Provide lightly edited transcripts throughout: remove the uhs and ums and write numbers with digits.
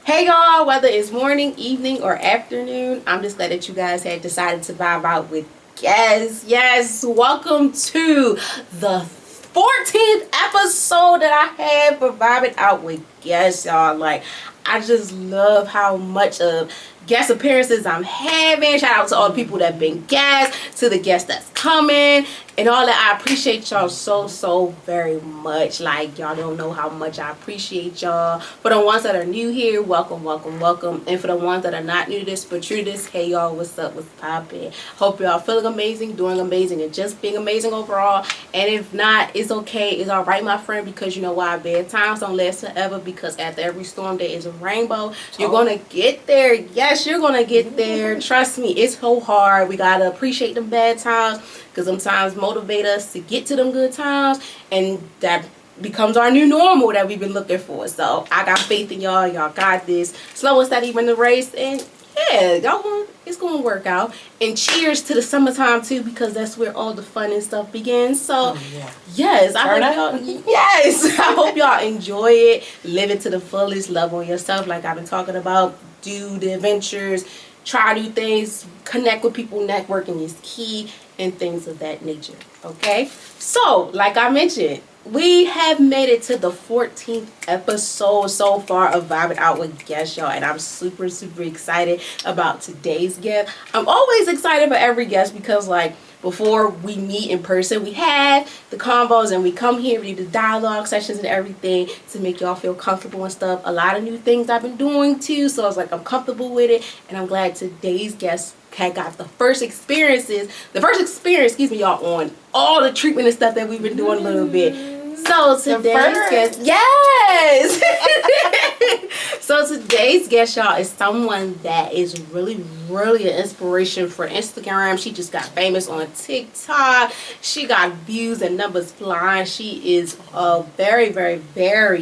Hey y'all, whether it's morning, evening, or afternoon, I'm just glad that you guys had decided to vibe out with yes, welcome to the 14th episode that I have for Vibing Out with Guests, y'all. Like, I just love how much of guest appearances I'm having. Shout out to all the people that have been guests, to the guests that's coming, and all that. I appreciate y'all so very much. Like, y'all don't know how much I appreciate y'all. For the ones that are new here, welcome. And for the ones that are not new to this but true to this, hey y'all, what's up, what's poppin'? Hope y'all feeling amazing, doing amazing, and just being amazing overall. And if not, it's okay, it's alright, my friend, because you know why? Bad times don't last forever, because after every storm there is a rainbow. You're gonna get there. Yes, you're gonna get there. Trust me, it's so hard. We gotta appreciate them bad times, because sometimes motivate us to get to them good times, and that becomes our new normal that we've been looking for. So I got faith in y'all. Y'all got this. Slow and steady win the race, and yeah, it's gonna work out. And cheers to the summertime too, because that's where all the fun and stuff begins. So yes, I hope y'all enjoy it. Live it to the fullest. Love on yourself, like I've been talking about. Do the adventures, try new things, connect with people. Networking is key, and things of that nature. Okay, so like I mentioned, we have made it to the 14th episode so far of Vibing Out with Guests, y'all, and I'm super excited about today's guest. I'm always excited for every guest, because like before we meet in person, we have the combos, and we come here, we do the dialogue sessions and everything to make y'all feel comfortable and stuff. A lot of new things I've been doing too, so I was like, I'm comfortable with it, and I'm glad today's guest had got the first experience, y'all, on all the treatment and stuff that we've been doing a little bit. So today's guest, yes. So today's guest, y'all, is someone that is really an inspiration for Instagram. She just got famous on TikTok. She got views and numbers flying. She is very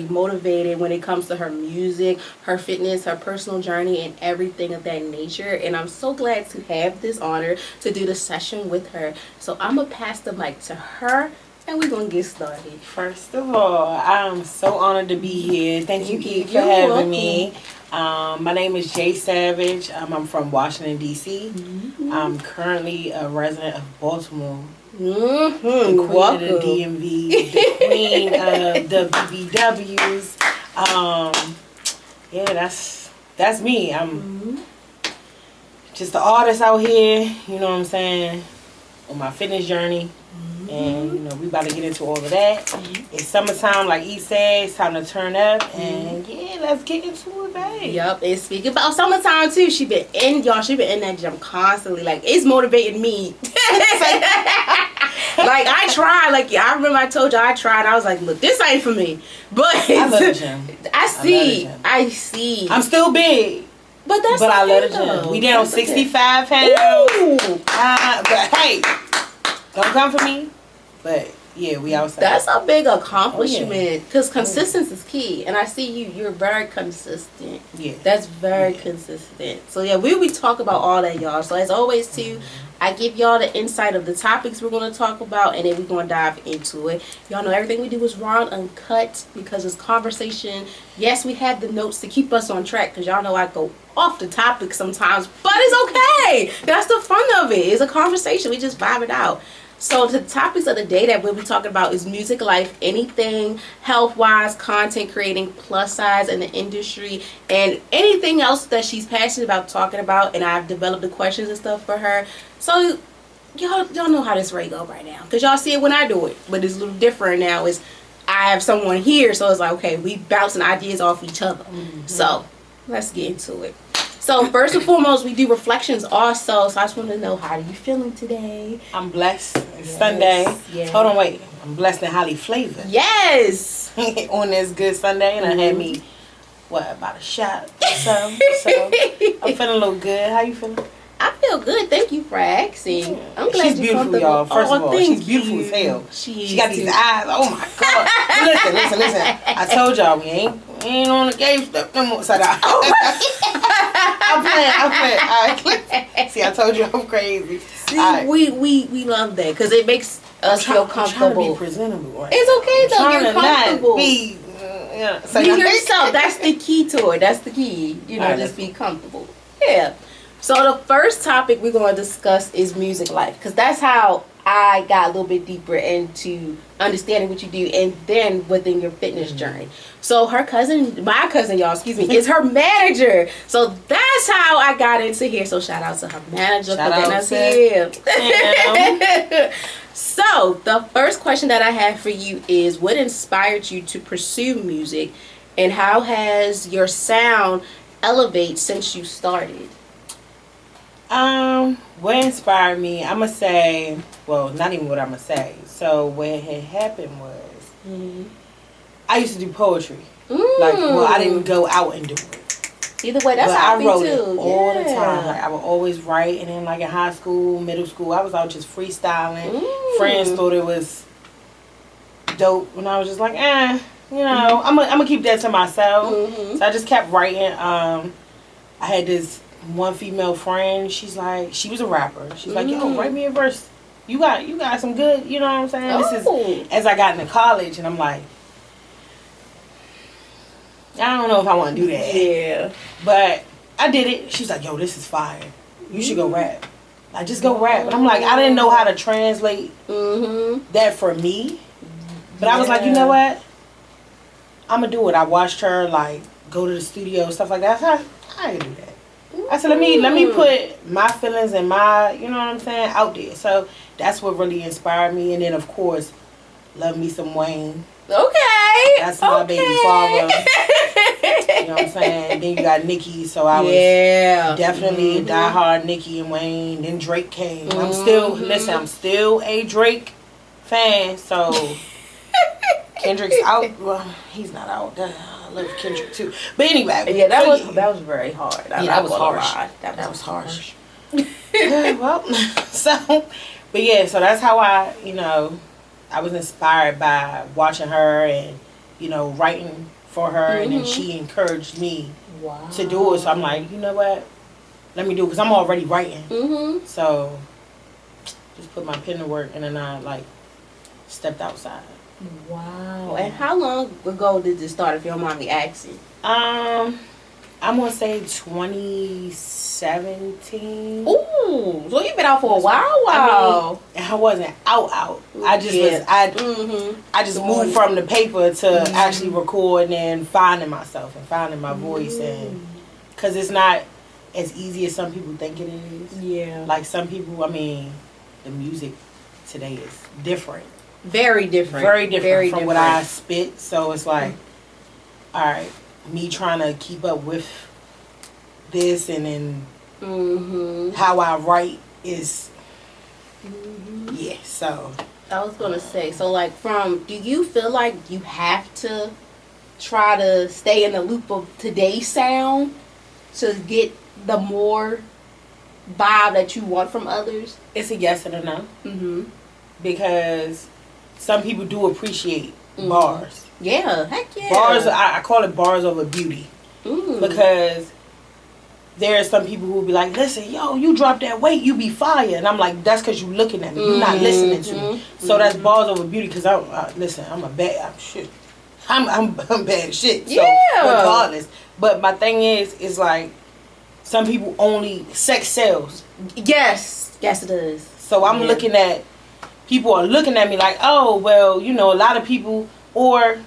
motivated when it comes to her music, her fitness, her personal journey, and everything of that nature. And I'm so glad to have this honor to do the session with her. So I'm gonna pass the mic to her, and we're going to get started. First of all, I'm so honored to be here. Thank you, Eve, for having me. My name is Jay Savage. I'm from Washington, D.C. I'm currently a resident of Baltimore. The queen of the DMV, the queen of the BBWs. That's me. I'm just an artist out here, you know what I'm saying, on my fitness journey. And you know, we about to get into all of that. It's summertime, like E said. It's time to turn up, and yeah, let's get into it, babe. Yep. And speaking about summertime too, she been in that gym constantly. Like, it's motivating me. Like, I tried. Like, I remember I told you I tried. I was like, look, this ain't for me. But I love the gym. I see. I'm still big. But I love the gym. We down 65 pounds. But hey, don't come for me. But yeah, we outside. That's a big accomplishment, because consistency is key. And I see you're very consistent. Yeah, that's very consistent. So yeah, we talk about all that, y'all. So as always too, I give y'all the insight of the topics we're going to talk about, and then we're going to dive into it. Y'all know everything we do is raw and uncut, because it's conversation. Yes, we have the notes to keep us on track, because y'all know I go off the topic sometimes, but it's okay. That's the fun of it. It's a conversation. We just vibe it out. So the topics of the day that we'll be talking about is music, life, anything health-wise, content creating, plus size in the industry, and anything else that she's passionate about talking about. And I've developed the questions and stuff for her. So y'all know how this rate go right now, because y'all see it when I do it, but it's a little different now. Is I have someone here, so it's like, okay, we bouncing ideas off each other. So let's get into it. So first and foremost, we do reflections also. So I just want to know, how are you feeling today? I'm blessed. It's Sunday. Yes. Hold on, wait. I'm blessed and highly flavored. Yes. On this good Sunday, and I had me, about a shot or so. So I'm feeling a little good. How you feeling? I feel good. Thank you for asking. I'm glad she's beautiful, y'all. First of all, she's beautiful as hell. She got these eyes. Oh my God. Listen. I told y'all we ain't on the game stuff no more. So I'm playing. See, I told you I'm crazy. See, we love that, because it makes us feel comfortable. I'm trying to be presentable. Right? It's okay though. You're comfortable. So be yourself. That's the key to it. That's the key. Just be comfortable. Yeah. So the first topic we're going to discuss is music life, because that's how I got a little bit deeper into understanding what you do, and then within your fitness journey. So my cousin, y'all, is her manager. So that's how I got into here. So shout out to her manager for getting us here. So the first question that I have for you is, what inspired you to pursue music, and how has your sound elevated since you started? What inspired me, I'm gonna say, well, not even what I'm gonna say. So what had happened was, I used to do poetry. I didn't go out and do it. Either way, that's how I wrote it all the time. Like, I would always write, and then like in high school, middle school, I was out just freestyling. Friends thought it was dope, and I was just like, I'm gonna keep that to myself. So I just kept writing. I had this one female friend. She was a rapper. She's like, yo, write me a verse. You got some good, you know what I'm saying? This is as I got into college, and I'm like, I don't know if I want to do that. Yeah. But I did it. She's like, yo, this is fire. You should go rap. Like, just go rap. But I'm like, I didn't know how to translate that for me. But I was like, you know what? I'm going to do it. I watched her, like, go to the studio, stuff like that. I can do that. I said, let me put my feelings and my, you know what I'm saying, out there. So that's what really inspired me. And then, of course, love me some Wayne. Okay. That's my baby father. You know what I'm saying? Then you got Nicki, so I was definitely a diehard Nicki and Wayne. Then Drake came. I'm still a Drake fan, so Kendrick's out. Well, he's not out. I love Kendrick too. But anyway. Yeah, that was very hard. That was harsh. That was harsh. So that's how I was inspired by watching her and, writing for her. And then she encouraged me to do it. So I'm like, you know what? Let me do it, because I'm already writing. So just put my pen to work, and then I, stepped outside. Wow. And how long ago did this start, if you don't mind me asking? I'm going to say 2017. Ooh, so you've been out for a while. I wasn't out. I just I just moved from the paper to actually recording and finding myself and finding my voice. And because it's not as easy as some people think it is. Yeah. Like some people, the music today is different. Very different. Very different from what I spit. So it's like, all right, me trying to keep up with this, and then how I write is so I was gonna say, so do you feel like you have to try to stay in the loop of today's sound to get the more vibe that you want from others? It's a yes and a no. Because some people do appreciate bars. Yeah, heck yeah. Bars, I call it bars over beauty. Because there are some people who will be like, listen, yo, you drop that weight, you be fire. And I'm like, that's because you looking at me. You're not listening to me. So that's bars over beauty, because I'm bad as shit. So regardless. But my thing is like, some people only, sex sells. Yes it does. So I'm looking at, people are looking at me like, oh, well, a lot of people, or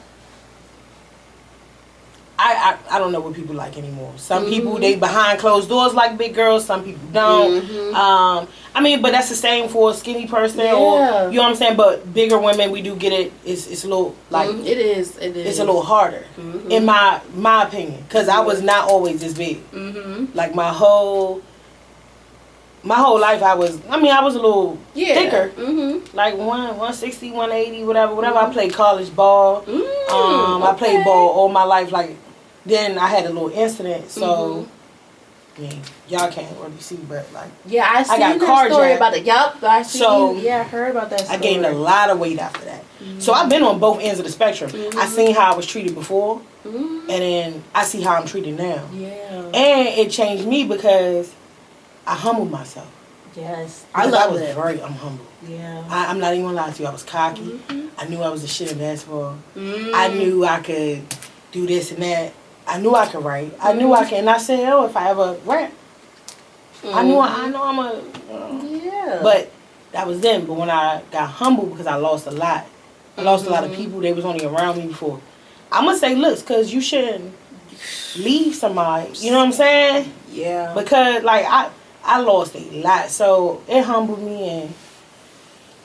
I don't know what people like anymore. Some people, they behind closed doors like big girls. Some people don't. But that's the same for a skinny person, or, you know what I'm saying? But bigger women, we do get it. It's a little, it is. It's a little harder, in my opinion. Because I was not always this big. Like, my whole life, I was a little thicker. Like 160, 180, whatever. I played college ball. I played ball all my life. Then I had a little incident, so y'all can't really see, but I seen that story about it. Yup, I seen. I heard about that story. I gained a lot of weight after that. So I've been on both ends of the spectrum. I seen how I was treated before, and then I see how I'm treated now. And it changed me because I humbled myself. Yes, I'm humble. I'm not even gonna lie to you. I was cocky. I knew I was the shit in basketball. I knew I could do this and that. I knew I could write. I knew I can. And I said, oh, if I ever rap, I know I'm a. Yeah. But that was then. But when I got humbled because I lost a lot, I lost a lot of people. They was only around me before. I'm gonna say looks, because you shouldn't leave somebody. You know what I'm saying? Yeah. Because like I lost a lot, so it humbled me, and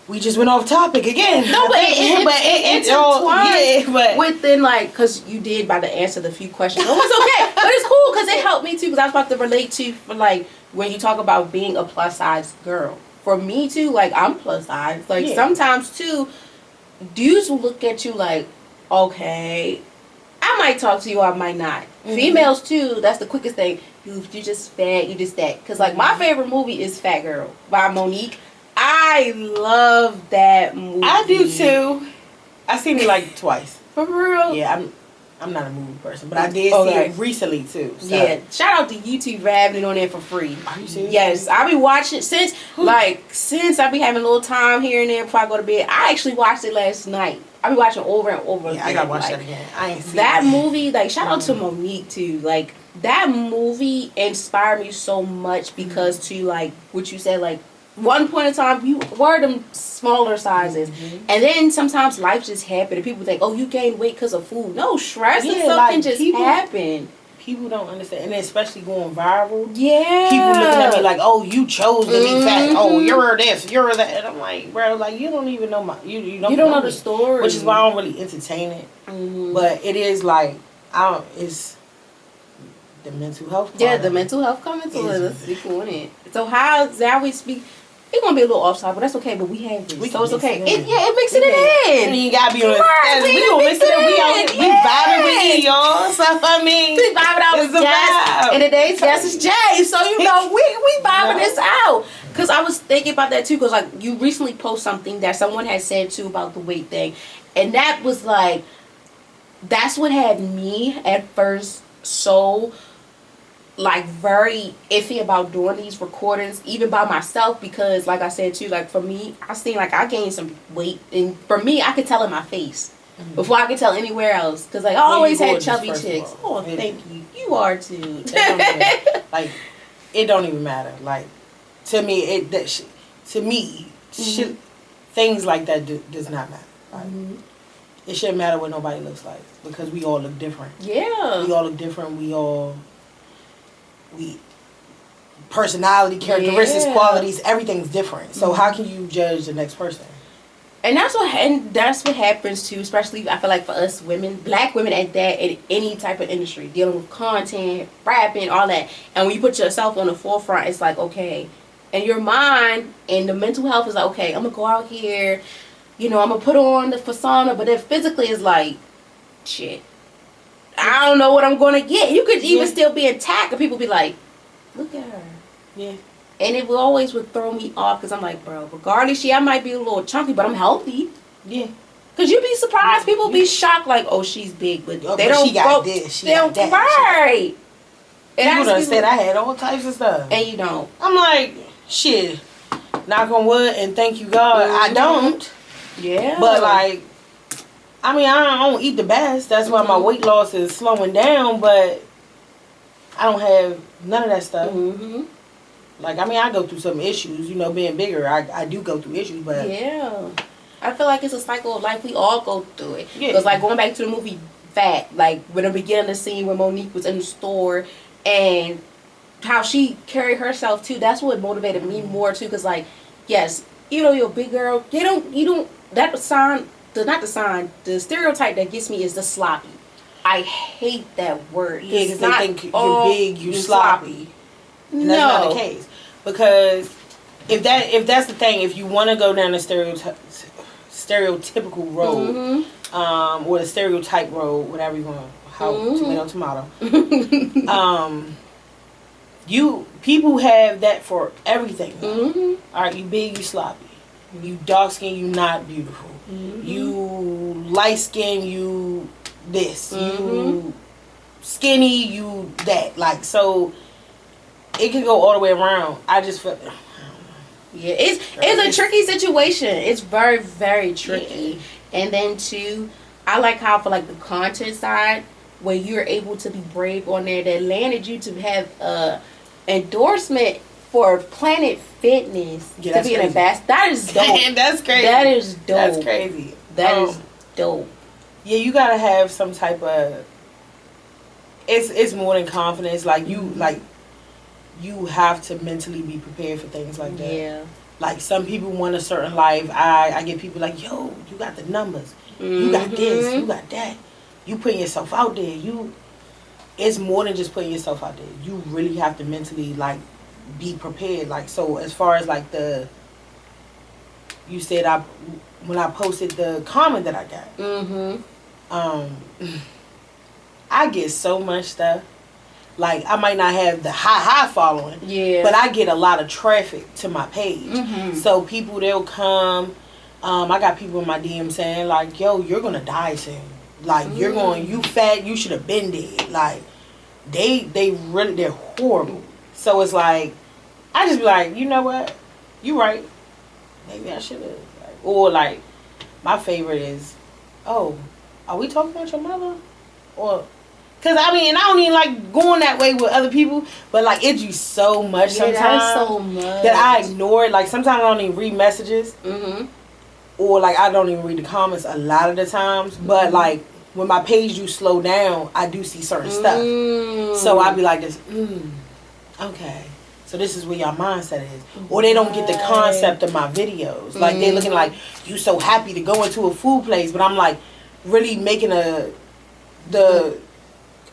we just went off topic again. No, but it's intertwined but within, like, because you did by the answer the few questions. It was okay, but it's cool because it helped me too. Because I was about to relate to, for like, when you talk about being a plus size girl. For me too, like, I'm plus size. Like, sometimes too, dudes will look at you like, okay, I might talk to you, I might not. Females too, that's the quickest thing. You just fat, you just that. Because like, my favorite movie is Fat Girl by Monique. I love that movie. I do too. I seen it like twice. For real? Yeah, I'm not a movie person, but I did see it recently too. So. Yeah, shout out to YouTube for having it on there for free. Are you serious? Yes, I be watching since I be having a little time here and there before I go to bed. I actually watched it last night. I be watching over and over again. I gotta watch that again. I ain't seen that movie. Like, shout out to Monique too. Like, that movie inspired me so much because to like what you said, like, one point in time you were them smaller sizes, and then sometimes life just happened and people think, oh, you gained weight because of food. No, stress and something like, just happened. People don't understand, and especially going viral. Yeah, people looking at me like, oh, you chose to be fat. Oh, you're this, you're that. And I'm like, bro, like, you don't even know you don't know the story, which is why I don't really entertain it. But it is like, it's the mental health. Yeah, the mental health coming to it. Let's speak on it. So how we speak? It's gonna be a little off topic, but that's okay. But we have this, so it's okay. It mixing it in. And you gotta be on it. We gonna mix it in. We vibing with it, y'all. So I mean, we vibing out with Jess. And today's guest is Jay. So you know, we vibing this out. Cause I was thinking about that too. Cause like, you recently posted something that someone had said too about the weight thing, and that was like, that's what had me at first so like very iffy about doing these recordings even by myself, because like I said too, like for me, I seen like I gained some weight, and for me I could tell in my face before I could tell anywhere else, because like I always had chubby chicks. Oh, thank you. You are too. Like, it don't even matter. Like, to me, things like that does not matter. Like, it shouldn't matter what nobody looks like, because we all look different. Yeah, we all look different. We personality, characteristics, qualities, everything's different. So how can you judge the next person? And that's what happens too, especially I feel like for us women, black women at that, in any type of industry, dealing with content, rapping, all that. And when you put yourself on the forefront, it's like, okay, and your mind and the mental health is like, okay, I'm gonna go out here, you know, I'm gonna put on the persona, but then physically it's like, shit, I don't know what I'm gonna get. You could even still be intact, and people be like, look at her. Yeah. And it always would throw me off, because I'm like, bro, regardless, I might be a little chunky, but I'm healthy. Yeah. Because you'd be surprised. People be shocked, like, oh, she's big, but they don't she got this, she got that. Right. People done said I had all types of stuff. And you don't. I'm like, shit, knock on wood and thank you God, I don't. Yeah. But like, I mean, I don't eat the best. That's why my weight loss is slowing down, but I don't have none of that stuff. Like, I mean, I go through some issues, you know, being bigger. I do go through issues, but... Yeah. I feel like it's a cycle of life. We all go through it. Because, like, going back to the movie Fat, like, when the beginning of the scene where Monique was in the store and how she carried herself, too, that's what motivated me more, too. Because, like, yes, you know, you're a big girl. The stereotype that gets me is the sloppy. I hate that word. Yeah, because they think you're big, you're sloppy. And that's not the case. Because if that's the thing, if you want to go down the stereotypical road, or the stereotype road, whatever you want, tomato, people have that for everything. All right, you big, you sloppy. You dark skin, you not beautiful. You light skin, you this. You skinny, you that. Like, so it can go all the way around. I just feel, yeah, it's a tricky situation. It's very, very tricky. And then too, I like how for like the content side, where you're able to be brave on there that landed you to have a endorsement for Planet Fitness to be an ambassador. That is dope. That's crazy. That is dope. That's crazy. That is dope. Yeah, you gotta have some type of. It's more than confidence. Like you have to mentally be prepared for things like that. Yeah. Like some people want a certain life. I get people like, yo, you got the numbers. You got this. You got that. You putting yourself out there. It's more than just putting yourself out there. You really have to mentally like be prepared. Like, so as far as like you said when I posted the comment that I got. I get so much stuff. Like, I might not have the high following. Yeah. But I get a lot of traffic to my page. So people, they'll come. I got people in my DM saying, like, yo, you're going to die soon. Like, you fat, you should have been dead. Like, they're horrible. So it's like, I just be like, you know what? You right. Maybe I should have. Or, like, my favorite is, oh, are we talking about your mother? Or... Because, I mean, and I don't even like going that way with other people, but, like, it do so much sometimes so much that I ignore it. Like, sometimes I don't even read messages. Or, like, I don't even read the comments a lot of the times. But, like, when my page do slow down, I do see certain stuff. So I be like this, okay. So this is where your mindset is. Or they don't get the concept of my videos. Like, they looking like, you so happy to go into a food place. But I'm, like, really making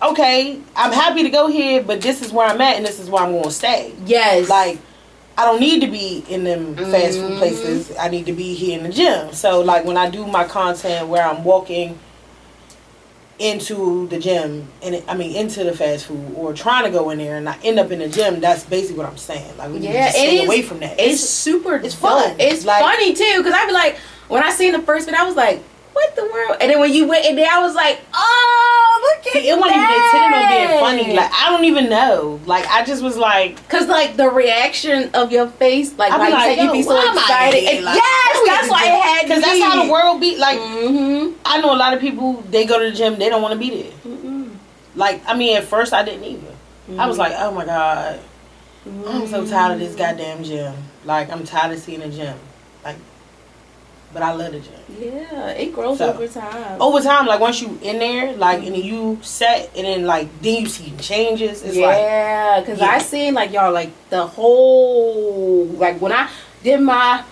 okay, I'm happy to go here, but this is where I'm at and this is where I'm going to stay. Yes. Like, I don't need to be in them fast food places. I need to be here in the gym. So, like, when I do my content where I'm walking into the gym, into the fast food, or trying to go in there and I end up in the gym, that's basically what I'm saying. Like, we need to stay away from that. It's fun. It's like, funny, too, because I be like, when I seen the first video, I was like, what the world? And then when you went in there, I was like, oh, look at that. It wasn't even intended on being funny. Like, I don't even know. Like, I just was like... Because, like, the reaction of your face, like, I like you be so excited. Like, yes, that's why it had to be. Because that's how the world be. Like, I know a lot of people, they go to the gym, they don't want to be there. Like, I mean, at first, I didn't either. I was like, oh, my God. I'm so tired of this goddamn gym. Like, I'm tired of seeing a gym. Like... But I love the gym. Yeah, it grows over time. Over time, like once you in there, like and then you set, and then like then you see changes. It's because I seen like y'all like the whole like when I did my,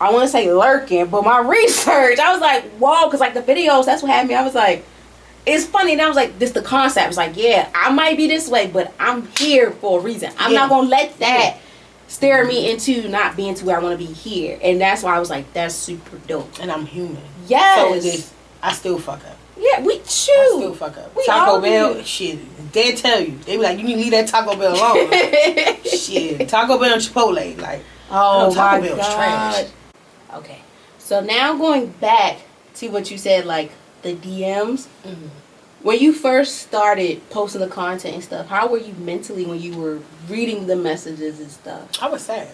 I want to say lurking, but my research, I was like, whoa, because like the videos, that's what had me. I was like, it's funny, and I was like, this the concept. It's like, yeah, I might be this way, but I'm here for a reason. I'm not gonna let that. Stare me into not being to where I want to be here. And that's why I was like, that's super dope. And I'm human. Yes. So I still fuck up. Yeah, we chew. I still fuck up. Taco Bell, shit. They tell you. They be like, you need to leave that Taco Bell alone. Shit. Taco Bell and Chipotle. Like, Taco Bell is trash. Okay. So now going back to what you said, like, the DMs. When you first started posting the content and stuff, how were you mentally when you were reading the messages and stuff? I was sad.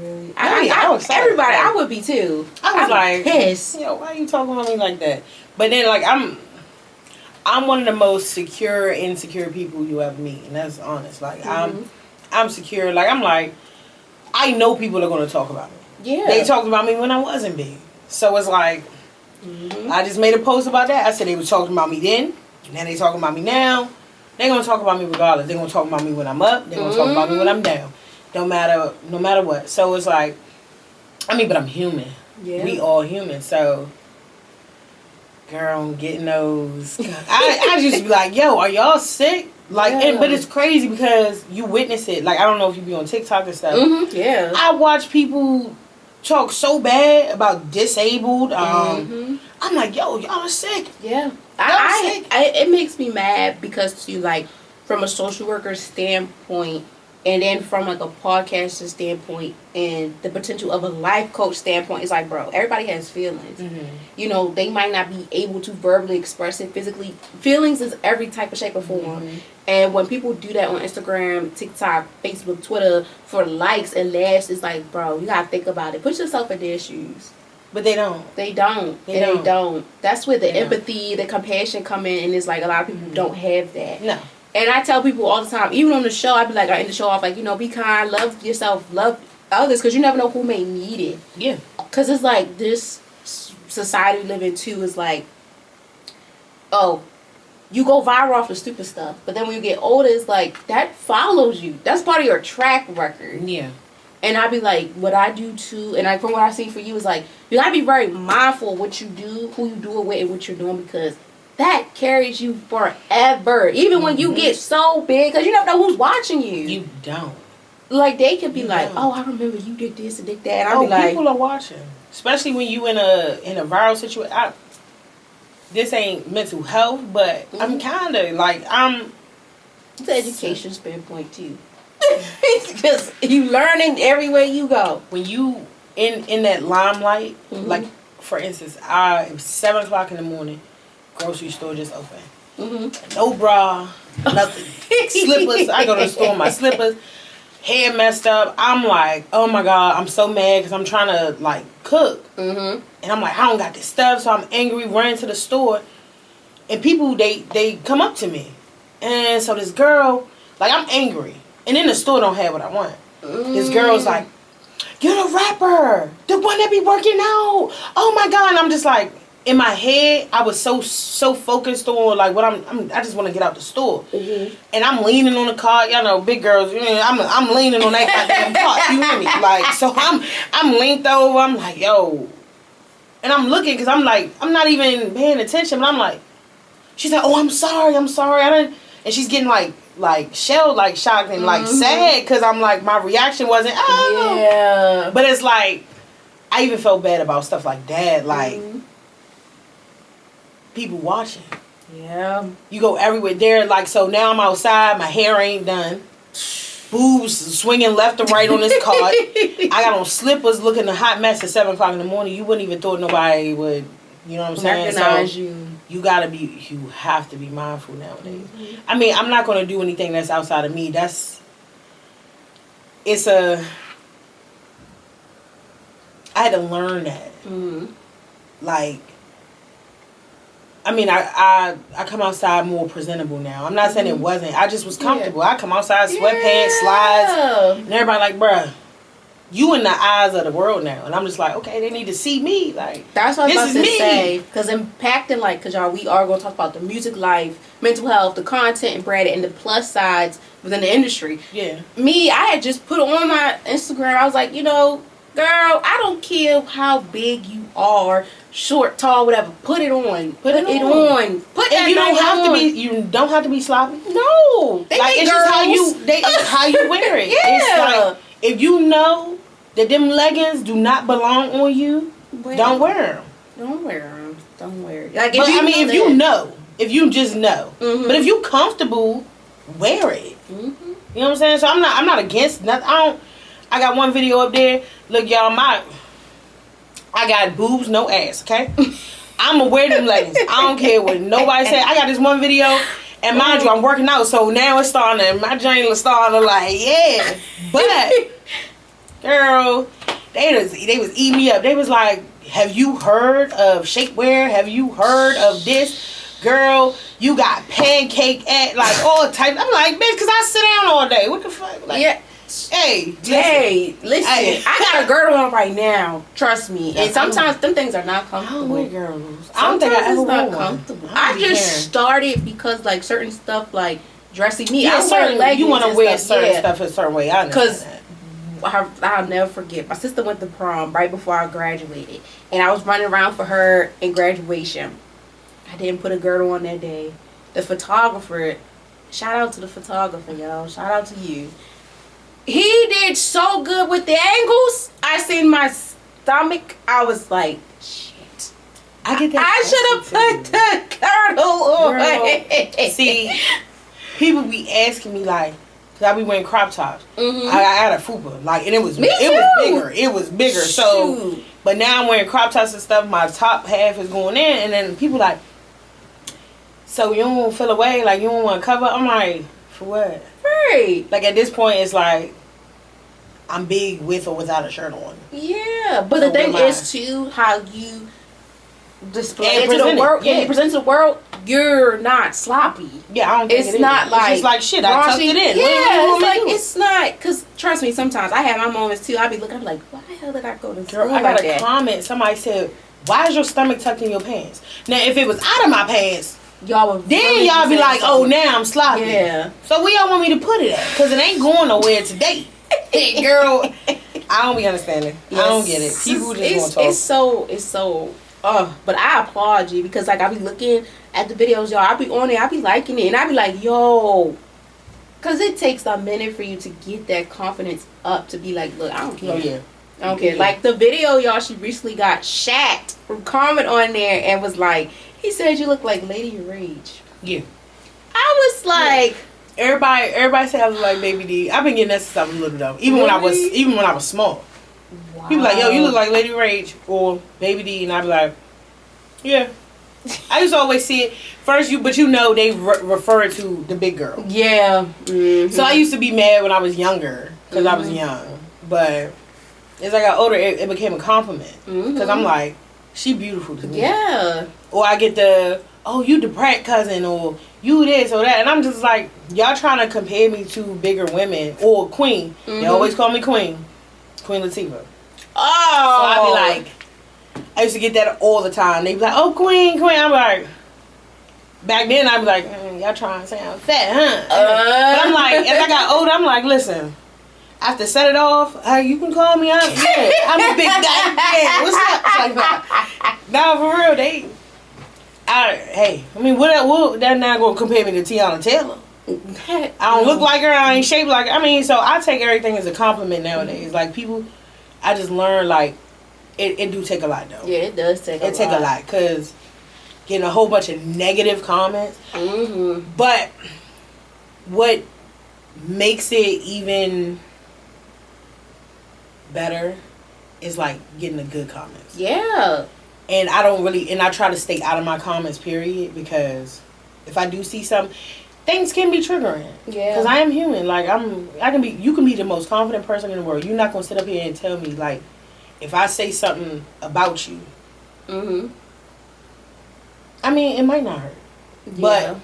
Really? I was sad. Everybody, I would be too. I was like, pissed. Yo, why are you talking about me like that? But then, like, I'm one of the most secure, insecure people you ever meet, and that's honest. Like, I'm secure. Like, I'm like, I know people are going to talk about me. Yeah. They talked about me when I wasn't big. So it's like, I just made a post about that. I said they were talking about me then. Now they talking about me now. They're going to talk about me regardless. They're going to talk about me when I'm up. They're going to talk about me when I'm down. No matter what. So it's like, I mean, but I'm human. Yeah. We all human. So, girl, I'm getting those. I just be like, yo, are y'all sick? Like, but it's crazy because you witness it. Like, I don't know if you be on TikTok and stuff. Yeah. I watch people talk so bad about disabled. I'm like, yo, y'all are sick. Yeah. It makes me mad because you like from a social worker standpoint and then from like a podcaster standpoint and the potential of a life coach standpoint, it's like, bro, everybody has feelings. You know, they might not be able to verbally express it physically. Feelings is every type of shape or form. And when people do that on Instagram, TikTok, Facebook, Twitter for likes and laughs, it's like, bro, you gotta think about it. Put yourself in their shoes. But they don't. They don't. That's where the empathy, the compassion come in, and it's like a lot of people don't have that. No. And I tell people all the time, even on the show, I be like, I end the show off like, be kind, love yourself, love others, because you never know who may need it. Yeah. Because it's like this society we live in too is like, oh, you go viral off the stupid stuff, but then when you get older, it's like that follows you. That's part of your track record. Yeah. And I be like, what I do too, and from what I see for you is like, you gotta be very mindful of what you do, who you do it with, and what you're doing, because that carries you forever. Even when you get so big, because you never know who's watching you. You don't. Like, they could be like, oh, I remember you did this and did that. And I'll be like, people are watching. Especially when you in a viral situation. This ain't mental health, but I'm kind of like, it's an education standpoint too. Because you learning everywhere you go. When you in that limelight, like, for instance, it was 7 o'clock in the morning, grocery store just open. No bra, nothing. Slippers. I go to the store with my slippers. Hair messed up. I'm like, oh my God, I'm so mad because I'm trying to like cook. And I'm like, I don't got this stuff, so I'm angry, running to the store. And people, they come up to me. And so this girl, like, I'm angry. And then the store don't have what I want. This girl's like, you're the rapper, the one that be working out. Oh my God. And I'm just like, in my head, I was so focused on like what I just want to get out the store, and I'm leaning on the car. Y'all know, big girls. I'm leaning on that goddamn car. You hear me? Like, so I'm leaned over. I'm like, yo, and I'm looking because I'm like, I'm not even paying attention. But I'm like, she's like, oh, I'm sorry. I didn't. And she's getting like shelled, like shocked and like sad because I'm like, my reaction wasn't yeah. But it's like, I even felt bad about stuff like that, like. People watching. Yeah. You go everywhere. There, like, so now I'm outside. My hair ain't done. Boobs swinging left and right on this cart. I got on slippers looking a hot mess at 7 o'clock in the morning. You wouldn't even thought nobody would, you know what I'm saying? Recognize you. You have to be mindful nowadays. I mean, I'm not going to do anything that's outside of me. I had to learn that. Like, I mean, I come outside more presentable now. I'm not saying it wasn't. I just was comfortable. I come outside, sweatpants, slides, and everybody like, bruh, you in the eyes of the world now. And I'm just like, okay, they need to see me. Like, that's what I was about to me. say. Because impacting, like, because y'all, we are going to talk about the music life, mental health, the content and branding, and the plus sides within the industry. Yeah. Me, I had just put on my Instagram. I was like, girl, I don't care how big you are. Short, tall, whatever. Put it on. Put it on. Put that. You don't have to be sloppy. No, it's just how you wear it. Yeah. It's like, if you know that them leggings do not belong on you, don't wear them. Don't wear them. Don't wear it. Like, if you just know. But if you comfortable, wear it. You know what I'm saying? So I'm not against nothing. I got one video up there. Look, y'all, I got boobs, no ass, okay? I'm going to wear them leggings. I don't care what nobody say. I got this one video, and mind you, I'm working out, so now it's starting to, my journey is starting to like, yeah. But, girl, they was eating me up. They was like, have you heard of shapewear? Have you heard of this? Girl, you got pancake like all types. I'm like, bitch, because I sit down all day. What the fuck? Like, yeah. Hey, listen. I got a girdle on right now. Trust me. And sometimes them things are not comfortable. I don't wear girdles. I don't think I ever wear comfortable. I just started because like certain stuff like dressy me. Yeah, certain leggings. You want to wear certain stuff a certain way. I understand that. I'll never forget. My sister went to prom right before I graduated, and I was running around for her in graduation. I didn't put a girdle on that day. The photographer, shout out to the photographer, y'all. Shout out to you. He did so good with the angles. I seen my stomach. I was like, shit. I get that. I should have put the girdle on. See, people be asking me like, cause I be wearing crop tops. I had a fupa, like, and it was bigger. It was bigger. Shoot. So, but now I'm wearing crop tops and stuff. My top half is going in, and then people like, so you don't feel away, like you don't want to cover. I'm like, for what? Right. Like, at this point, it's like, I'm big with or without a shirt on. Yeah, but So the thing am I. is too how you display And it to the present it, world. yeah. When you present to the world, you're not sloppy. Yeah, I don't think It's not like it's just like shit. I tucked raunchy. it in. Yeah, What it's you like want me to do? it's not. Cause trust me, sometimes I have my moments too. I be looking, I'm like, why the hell did I go to school Girl, I got like a that? comment. Somebody said, "Why is your stomach tucked in your pants?" Now, if it was out of my pants, Y'all would then really y'all be saying like, "Oh, something. now I'm sloppy." Yeah. So where y'all want me to put it at? Cause it ain't going nowhere today. Girl, I don't be understanding. Yes. I don't get it. People just want to talk. It's so. But I applaud you because like I be looking at the videos, y'all. I be on it. I be liking it, and I be like, yo. Cause it takes a minute for you to get that confidence up to be like, look, I don't care. Oh yeah. I don't care. Like the video, y'all, she recently got shacked from comment on there and was like, he said you look like Lady Rage. Yeah. I was like, Everybody say I look like Baby D. I've been getting that since I was little though. Even when I was small. wow. People like, yo, you look like Lady Rage or Baby D, and I be like, yeah. I used to always see it first, but you know they refer to the big girl. Yeah. Mm-hmm. So I used to be mad when I was younger because I was young, but as I got older, it became a compliment because I'm like, she beautiful to me. Yeah. Or I get the, oh, you the Pratt cousin, or you this or that, and I'm just like, y'all trying to compare me to bigger women or Queen. They always call me Queen Latifah. Oh. So I be like, I used to get that all the time. They be like, oh, Queen. I'm like, back then I be like, y'all trying to sound fat, huh? But I'm like, as I got older, I'm like, listen, after set it off, you can call me out. Yeah, I'm a big guy. Yeah, what's up? It's like, nah, for real, hey, I mean, what that now gonna compare me to Tiana Taylor? I don't look like her. I ain't shaped like her. I mean, so I take everything as a compliment nowadays. Like people, I just learn like it do take a lot though. Yeah, it does take a lot. It take a lot because getting a whole bunch of negative comments. But what makes it even better is like getting the good comments. Yeah. And I try to stay out of my comments, period, because if I do see something, things can be triggering. Yeah. Because I am human. Like you can be the most confident person in the world. You're not gonna sit up here and tell me like, if I say something about you, I mean, it might not hurt. Yeah. But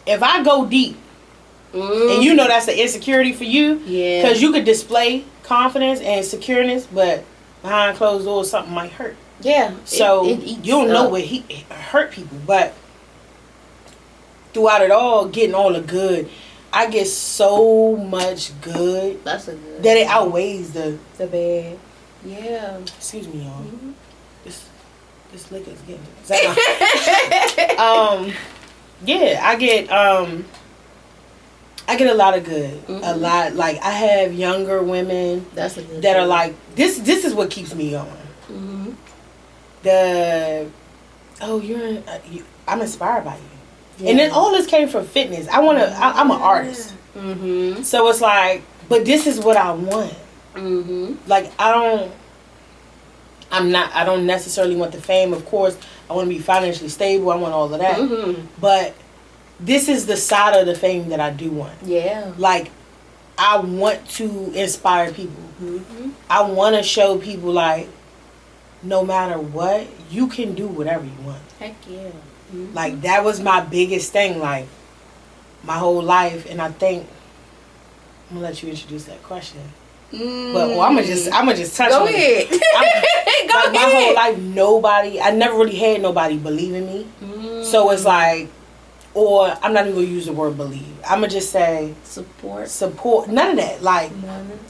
if I go deep, and you know that's an insecurity for you, because you could display confidence and secureness, but behind closed doors, something might hurt. Yeah. So you don't know what hurt people, but throughout it all, getting all the good, I get so much good. That's a good. That it outweighs the bad. Yeah. Excuse me, y'all. This liquor's getting. Yeah, I get a lot of good. A lot. Like I have younger women that's a good that are like this is what keeps me going. I'm inspired by you. Yeah. And then all this came from fitness. I'm an artist. So it's like, but this is what I want. Like I don't necessarily want the fame. Of course, I want to be financially stable. I want all of that. But this is the side of the fame that I do want. Yeah. Like I want to inspire people. I want to show people like, no matter what, you can do whatever you want. Heck yeah. Like that was my biggest thing, like my whole life, and I think I'm gonna let you introduce that question. But I'm gonna just touch on it. Go ahead. My whole life, I never really had nobody believe in me. So it's like, or I'm not even gonna use the word believe. I'm gonna just say support. None of that. Like,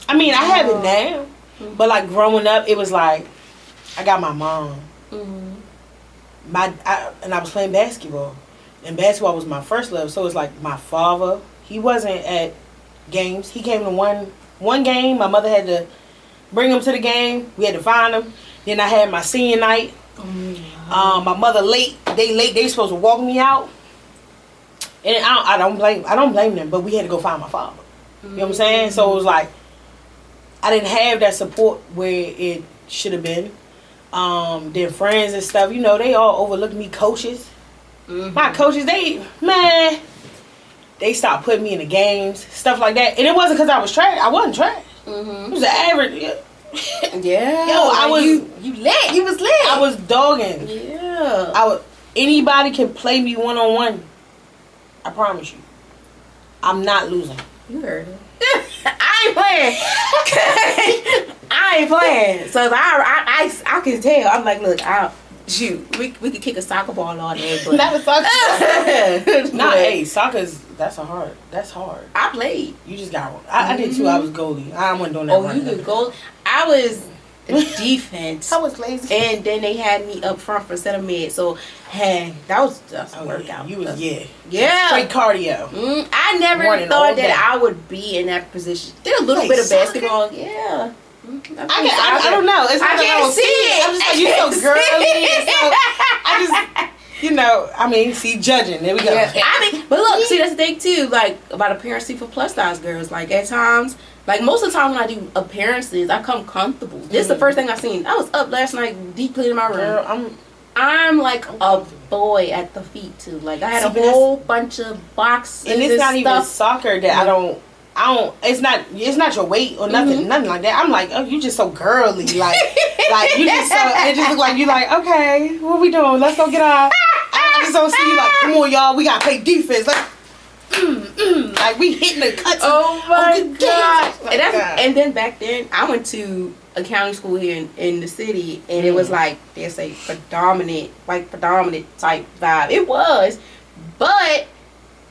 I mean, I have it now, but like growing up, it was like I got my mom. And I was playing basketball, and basketball was my first love. So it's like my father. He wasn't at games. He came to one game. My mother had to bring him to the game. We had to find him. Then I had my senior night. My mother late. They supposed to walk me out, and I don't blame them. But we had to go find my father. You know what I'm saying? So it was like I didn't have that support where it should have been. Then friends and stuff, you know, they all overlooked me. Coaches, my coaches, they stopped putting me in the games, stuff like that. And it wasn't because I was trash. I wasn't trash. It was an average. Yeah. Yo, I was. You lit. You was lit. I was dogging. Yeah. Anybody can play me 1-on-1. I promise you. I'm not losing. You heard it. I ain't playing. I ain't playing. So I can tell. I'm like, look, shoot, we could kick a soccer ball all day, but not a soccer ball. Nah, hey, that's hard. I played. You just got one. I did too. I was goalie. I wasn't doing that. Oh, you did goal. I was defense. I was lazy. And then they had me up front for center mid. So hey, that's a workout. You was yeah. Straight cardio. I never thought that I would be in that position. Did a little bit of basketball. Yeah. I don't know. It's I can't see it. I'm just like, you so girly. I just, see, judging. There we go. Yeah. But look, see, that's the thing too. Like about appearance for plus size girls. Like at times, like most of the time when I do appearances, I come comfortable. This is the first thing I seen. I was up last night, deep cleaning my room. Girl, I'm like a boy at the feet too. Like I had a whole bunch of boxes and it's not even soccer that I don't. It's not your weight or nothing like that. I'm like, oh, you just so girly, like you just so. It just look like you like, okay, what we doing? Let's go get our. I just don't see you like, come on, y'all, we gotta play defense. Like, like we hitting the cuts. Oh my god! And then back then, I went to a county school here in the city, and it was like they say predominant type vibe. It was, but.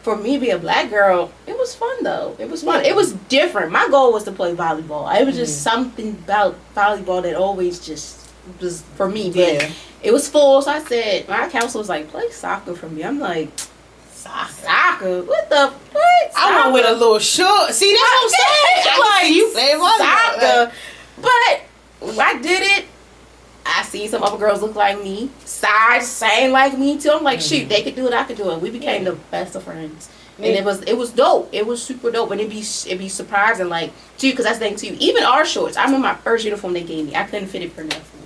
For me, being a black girl, it was fun though. It was fun. It was different. My goal was to play volleyball. It was just something about volleyball that always just was for me. But it was full, so I said, my counselor was like, play soccer for me. I'm like, soccer? What the what? I went with a little short. See, that's what I'm saying. Like, you play volleyball. Soccer. But I did it. I seen some other girls look like me, size same like me too. I'm like, shoot, they could do it, I could do it. We became the best of friends, and it was dope. It was super dope, and it'd be surprising, like too, because that's the thing too. Even our shorts, I remember my first uniform they gave me, I couldn't fit it for nothing.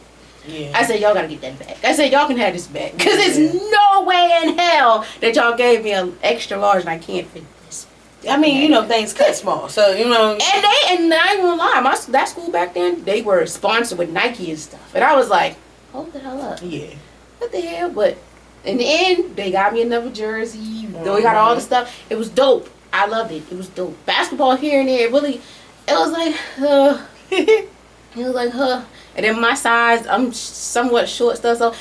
Yeah. I said, y'all gotta get that back. I said, y'all can have this back, because there's no way in hell that y'all gave me an extra large and I can't fit this. I mean, things cut small, so And I ain't gonna lie, that school back then, they were sponsored with Nike and stuff, and I was like, hold the hell up. Yeah. What the hell? But in the end, they got me another jersey. We got all the stuff. It was dope. I loved it. It was dope. Basketball here and there, really. It was like, And then my size, I'm somewhat short stuff, so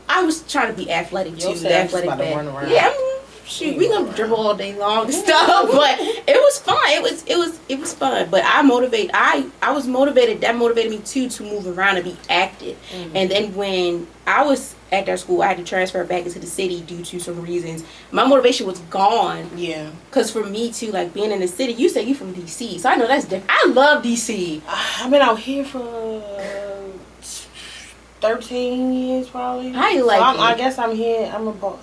I was trying to be athletic too. Athletic back. Yeah. Shoot, we gonna dribble all day long and stuff, but it was fun. It was fun. But I was motivated. That motivated me too to move around and be active. And then when I was at that school, I had to transfer back into the city due to some reasons. My motivation was gone. Yeah. Cause for me too, like being in the city, you say you from DC, so I know that's different. I love DC. I've been out here for 13 years probably. How you like it? I guess I'm here. I'm a.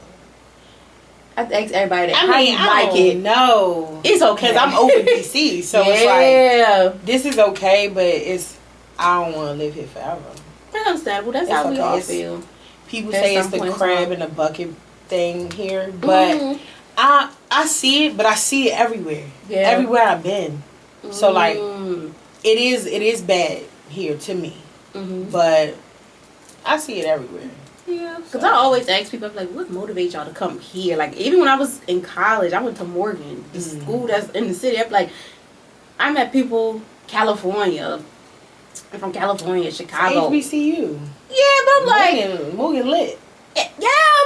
I ask everybody that. I like it. No, it's okay. Because I'm over DC, so it's like this is okay, but I don't want to live here forever. That's understandable. That's how we all feel. People say it's the crab in the bucket thing here, but I see it, but I see it everywhere. Yeah. Everywhere I've been. So like, it is bad here to me, but I see it everywhere. Yeah, because I always ask people, I'm like, what motivates y'all to come here? Like, even when I was in college, I went to Morgan, the school that's in the city. I'm like, I met people, California. I'm from California, Chicago. HBCU. Yeah, but I'm like... Morgan lit. Yeah,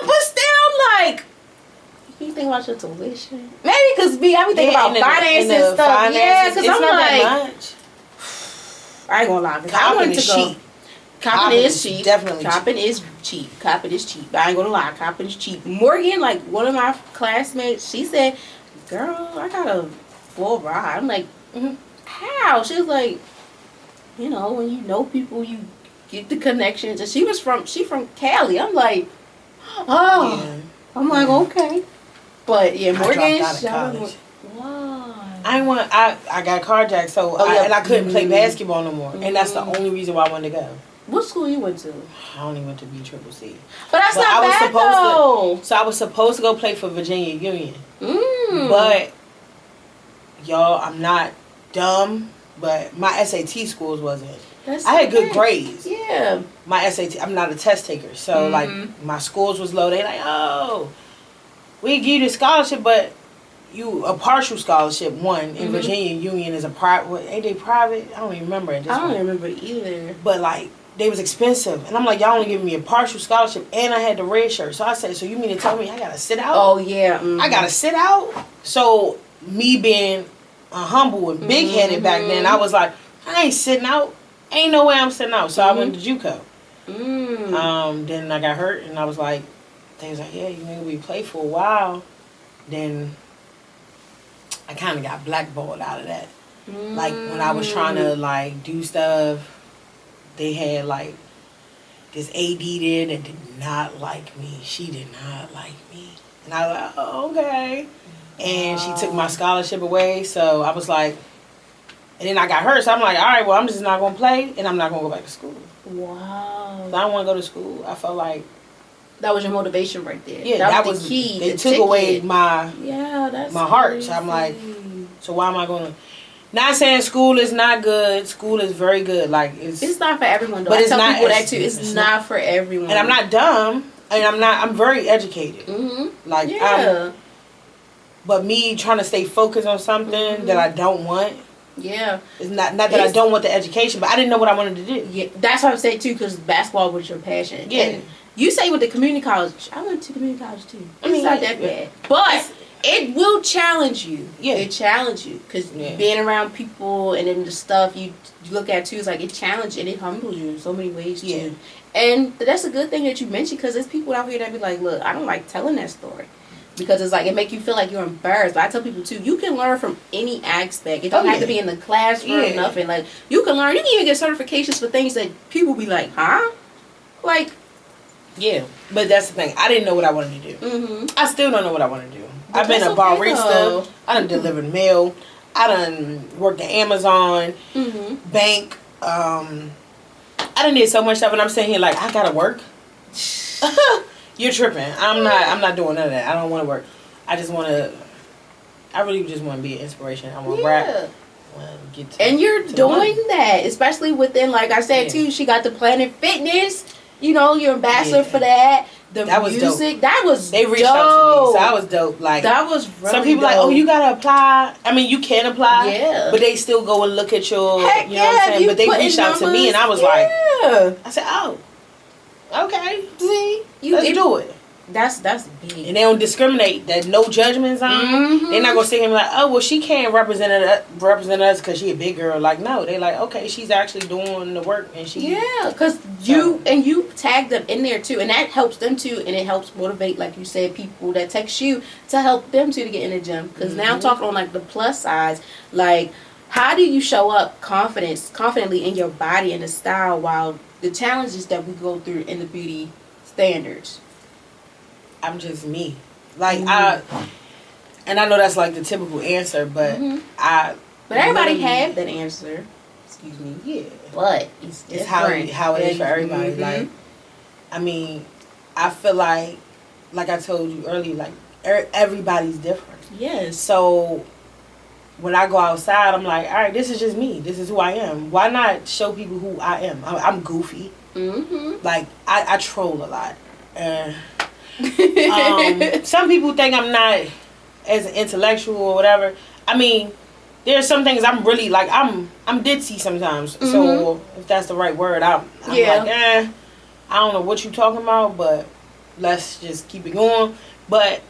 but still, I'm like... You think about your tuition? Maybe because I be thinking about finance and stuff. Yeah, because I'm not like... that much. I ain't gonna lie. I wanted to go... Coppin is cheap. Definitely Coppin is cheap. Coppin is cheap. I ain't gonna lie. Coppin is cheap. Morgan, like one of my classmates, she said, "Girl, I got a full ride." I'm like, "How?" She was like, when you know people, you get the connections. And she from Cali. I'm like, oh. Yeah. I'm like, okay. But yeah, Morgan. I dropped out of college. Why? I got carjacked, so I couldn't play basketball no more, and that's the only reason why I wanted to go. What school you went to? I only went to BCCC. But that's not bad though. So I was supposed to go play for Virginia Union. But y'all, I'm not dumb, but my SAT scores wasn't. That's I had good okay. grades. Yeah. My SAT, I'm not a test taker, so like my scores was low. They like, oh, we give you the scholarship, but you a partial scholarship. One in Virginia Union is a private. Ain't they private? I don't even remember it. I don't remember either. But like they was expensive, and I'm like, y'all only giving me a partial scholarship, and I had the red shirt. So I said, so you mean to tell me I gotta sit out? Oh yeah. I gotta sit out. So me being humble and big headed back then, I was like, I ain't sitting out. Ain't no way I'm sitting out. So I went to JUCO. Then I got hurt, and I was like, they was like, yeah, you know, we played for a while. Then I kind of got blackballed out of that. Like when I was trying to like do stuff, they had like this AD there that did not like me. She did not like me, and I was like, oh, okay. And she took my scholarship away, so I was like, and then I got hurt, so I'm like, all right, well, I'm just not gonna play, and I'm not gonna go back to school. Wow. So I don't want to go to school. I felt like that was your motivation right there. Yeah, that was the key. They took away my my heart. Crazy. So I'm like, so why am I gonna? Not saying school is not good. School is very good. Like it's not for everyone though. But I tell people that too. It's not for everyone. And I'm not dumb. And I'm very educated. Like but me trying to stay focused on something that I don't want. Yeah. It's not that I don't want the education, but I didn't know what I wanted to do. Yeah, that's what I'm saying too, because basketball was your passion. Yeah. And you say with the community college, I went to community college too. It's not that bad, but it will challenge you. Yeah, it challenges you because being around people and then the stuff you look at too is like it challenges and it humbles you in so many ways too. Yeah. And that's a good thing that you mentioned because there's people out here that be like, look, I don't like telling that story. Because it's like, it make you feel like you're embarrassed. But I tell people, too, you can learn from any aspect. It don't have to be in the classroom, nothing. Like, you can learn. You can even get certifications for things that people be like, huh? Like. Yeah. But that's the thing. I didn't know what I wanted to do. I still don't know what I want to do. I've been a barista. I done delivered mail. I done worked at Amazon, bank. I done did so much stuff. And I'm sitting here like, I got to work. You're tripping. I'm not doing none of that. I don't want to work. I really just want to be an inspiration. I want to rap. And you're doing that, especially within, like I said too, she got the Planet Fitness. You know, you're ambassador for that. That music, was dope. That was they reached out to me, so I was dope. Like that was really some people dope. Like, oh, you gotta apply. I mean, you can apply, but they still go and look at your, you know what I'm saying. But they reached out to me, and I was like, I said, oh. Okay, see, let's do it. That's big. And they don't discriminate. That no judgments on. They're not gonna sit here and be like, oh, well, she can't represent us because she a big girl. Like, no, they like, okay, she's actually doing the work, and she because you tag them in there too, and that helps them too, and it helps motivate, like you said, people that text you to help them too to get in the gym. Because now I'm talking on like the plus size, like how do you show up confidently in your body and the style while the challenges that we go through in the beauty standards. I'm just me. Like and I know that's like the typical answer, but but everybody have that answer. Excuse me. Yeah. But it's how it is for everybody. Like, I mean, I feel like I told you earlier, like everybody's different. Yes. So when I go outside, I'm like, all right, this is just me. This is who I am. Why not show people who I am? I'm goofy. Like, I troll a lot. Some people think I'm not as intellectual or whatever. I mean, there's some things I'm really, like, I'm ditzy sometimes. So, if that's the right word, I'm like, I don't know what you're talking about, but let's just keep it going. But,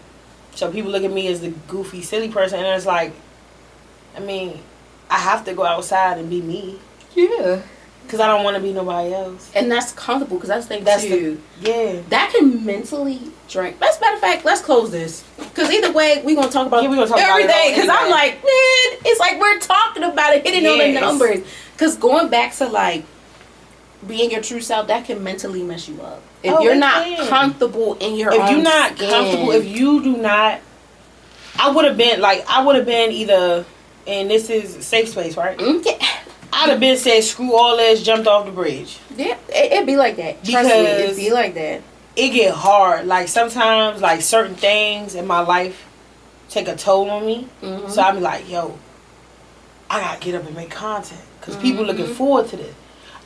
so people look at me as the goofy, silly person, and it's like, I mean, I have to go outside and be me. Yeah. Because I don't want to be nobody else. And that's comfortable, because that's the thing, too. That can mentally drain. As a matter of fact, let's close this. Because either way, we're going to talk about everything. Because I'm like, man, it's like we're talking about it, hitting on the numbers. Because going back to, like, being your true self, that can mentally mess you up. If you're not comfortable in your own skin. If you're not comfortable, if you do not, I would have been either, and this is a safe space, right? I'd have been said, screw all this, jumped off the bridge. Yeah, it'd be like that. Trust me, it'd be like that. It get hard. Like, sometimes, like, certain things in my life take a toll on me. So I be like, yo, I gotta get up and make content because people looking forward to this.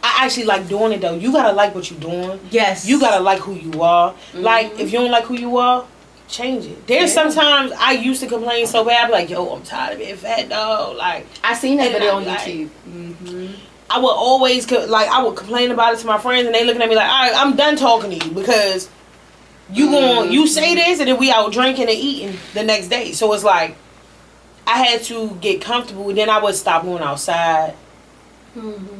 I actually like doing it though. You gotta like what you're doing. Yes. You gotta like who you are. Like if you don't like who you are, change it. There's sometimes I used to complain so bad. I'm like, yo, I'm tired of being fat, dog. Like I seen that video on like, YouTube. I would always I would complain about it to my friends, and they looking at me like, all right, I'm done talking to you because you say this, and then we out drinking and eating the next day. So it's like I had to get comfortable. Then I would stop going outside.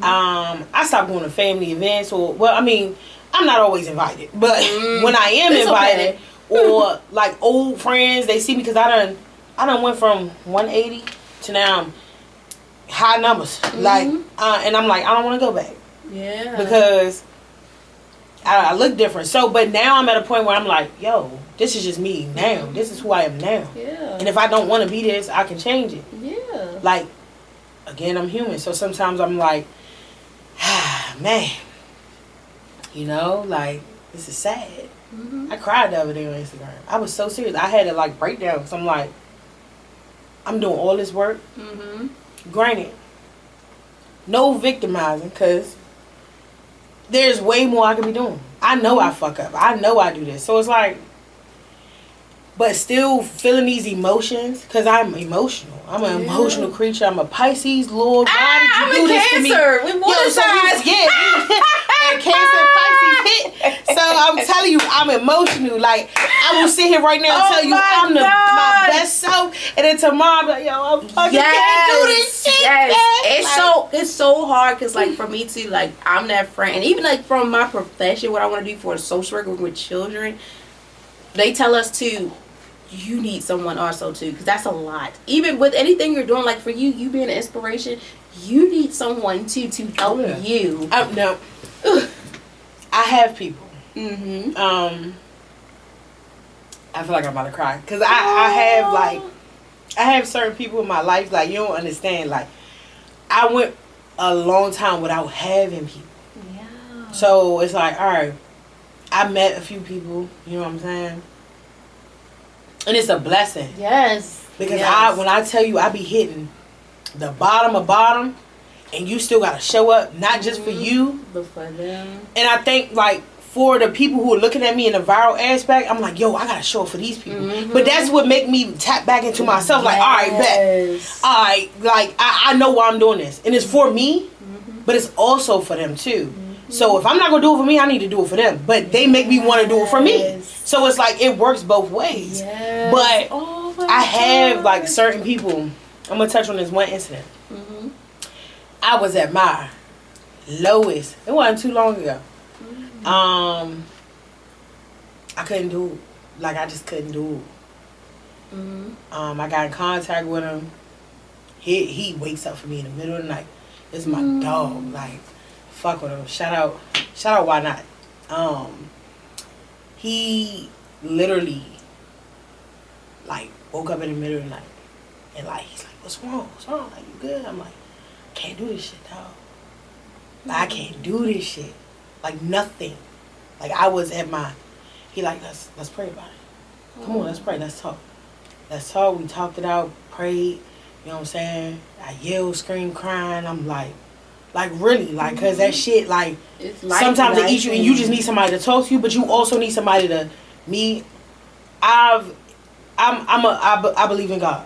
I stopped going to family events, I mean, I'm not always invited, but when I am invited, or like old friends, they see me because I done went from 180 to now I'm high numbers, like, and I'm like, I don't want to go back, because I look different. So, but now I'm at a point where I'm like, yo, this is just me now. This is who I am now. And if I don't want to be this, I can change it. Like, again, I'm human, so sometimes I'm like, man, you know, like, this is sad. I cried the other day on Instagram. I was so serious. I had to like break down because I'm like, I'm doing all this work. Granted, no victimizing because there's way more I could be doing. I know I fuck up. I know I do this. So it's like, but still feeling these emotions because I'm emotional. I'm an emotional creature. I'm a Pisces. Lord, why did you do this to me? With water signs. And Cancer and Pisces hit. So I'm telling you, I'm emotional. Like, I will sit here right now and tell you I'm my best self. And then tomorrow I'm like, yo, I fucking can't do this shit. It's so hard because, like, for me too, like, I'm that friend. And even, like, from my profession, what I want to do for a social worker with children, they tell us to, you need someone also too, because that's a lot. Even with anything you're doing, like for you being an inspiration, you need someone too to help you. No, I have people. I feel like I'm about to cry because I have certain people in my life, like, you don't understand. Like, I went a long time without having people. So it's like, all right, I met a few people. You know what I'm saying? And it's a blessing. Because when I tell you I be hitting the bottom of bottom, and you still gotta show up, not just for you, but for them. And I think, like, for the people who are looking at me in the viral aspect, I'm like, yo, I gotta show up for these people. But that's what make me tap back into myself. Like, all right, bet. All right, like, I know why I'm doing this. And it's for me, but it's also for them too. So if I'm not gonna do it for me, I need to do it for them. But they make me want to do it for me. So it's like, it works both ways. But I have, like, certain people. I'm gonna touch on this one incident. I was at my lowest. It wasn't too long ago. I couldn't do it. Like, I just couldn't do it. I got in contact with him. He wakes up for me in the middle of the night. This is my dog. Like, fuck with him. Shout out, why not? He literally, like, woke up in the middle of the night and, like, he's like, what's wrong? Like, you good? I'm like, can't do this shit, dog. Like, I can't do this shit. Like, nothing. Like, I was at my, he like, let's pray about it. Come on, let's pray. Let's talk. We talked it out, prayed. You know what I'm saying? I yelled, screamed, crying. I'm like really, like, cause that shit, like, sometimes they eat you, and you just need somebody to talk to you, but you also need somebody to. Me, I believe in God.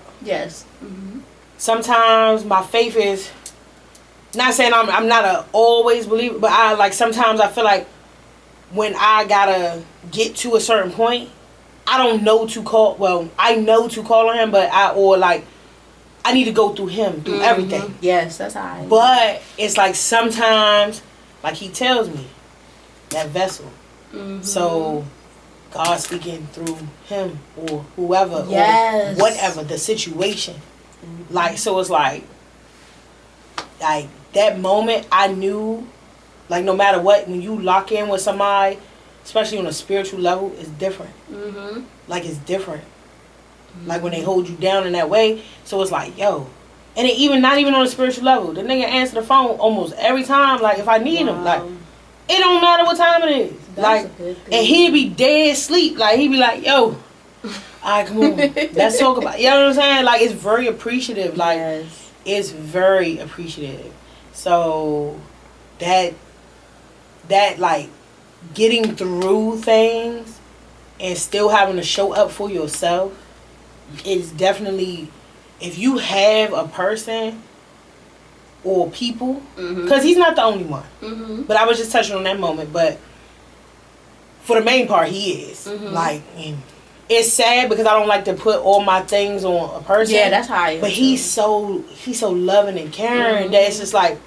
Sometimes my faith is, not saying I'm not a always believer, but sometimes I feel like when I gotta get to a certain point, I don't know to call. Well, I know to call on him, but I need to go through him, through everything. Yes, that's how I am. But it's like sometimes, like he tells me, that vessel. So God speaking through him or whoever or whatever the situation. Like, so it's like that moment I knew, like, no matter what, when you lock in with somebody, especially on a spiritual level, it's different. Like, it's different. Like, when they hold you down in that way. So it's like, yo. And it even, not even on a spiritual level, the nigga answer the phone almost every time, like, if I need him. Like, it don't matter what time it is. That's like, and he'd be dead asleep. Like, he'd be like, yo, all right, come on. Let's talk about it. You know what I'm saying? Like, it's very appreciative. Like, is very appreciative. So that like getting through things and still having to show up for yourself is definitely, if you have a person or people, because he's not the only one. But I was just touching on that moment. But for the main part, he is. Like, and it's sad because I don't like to put all my things on a person. Yeah, that's how I am. But he's so loving and caring that it's just like,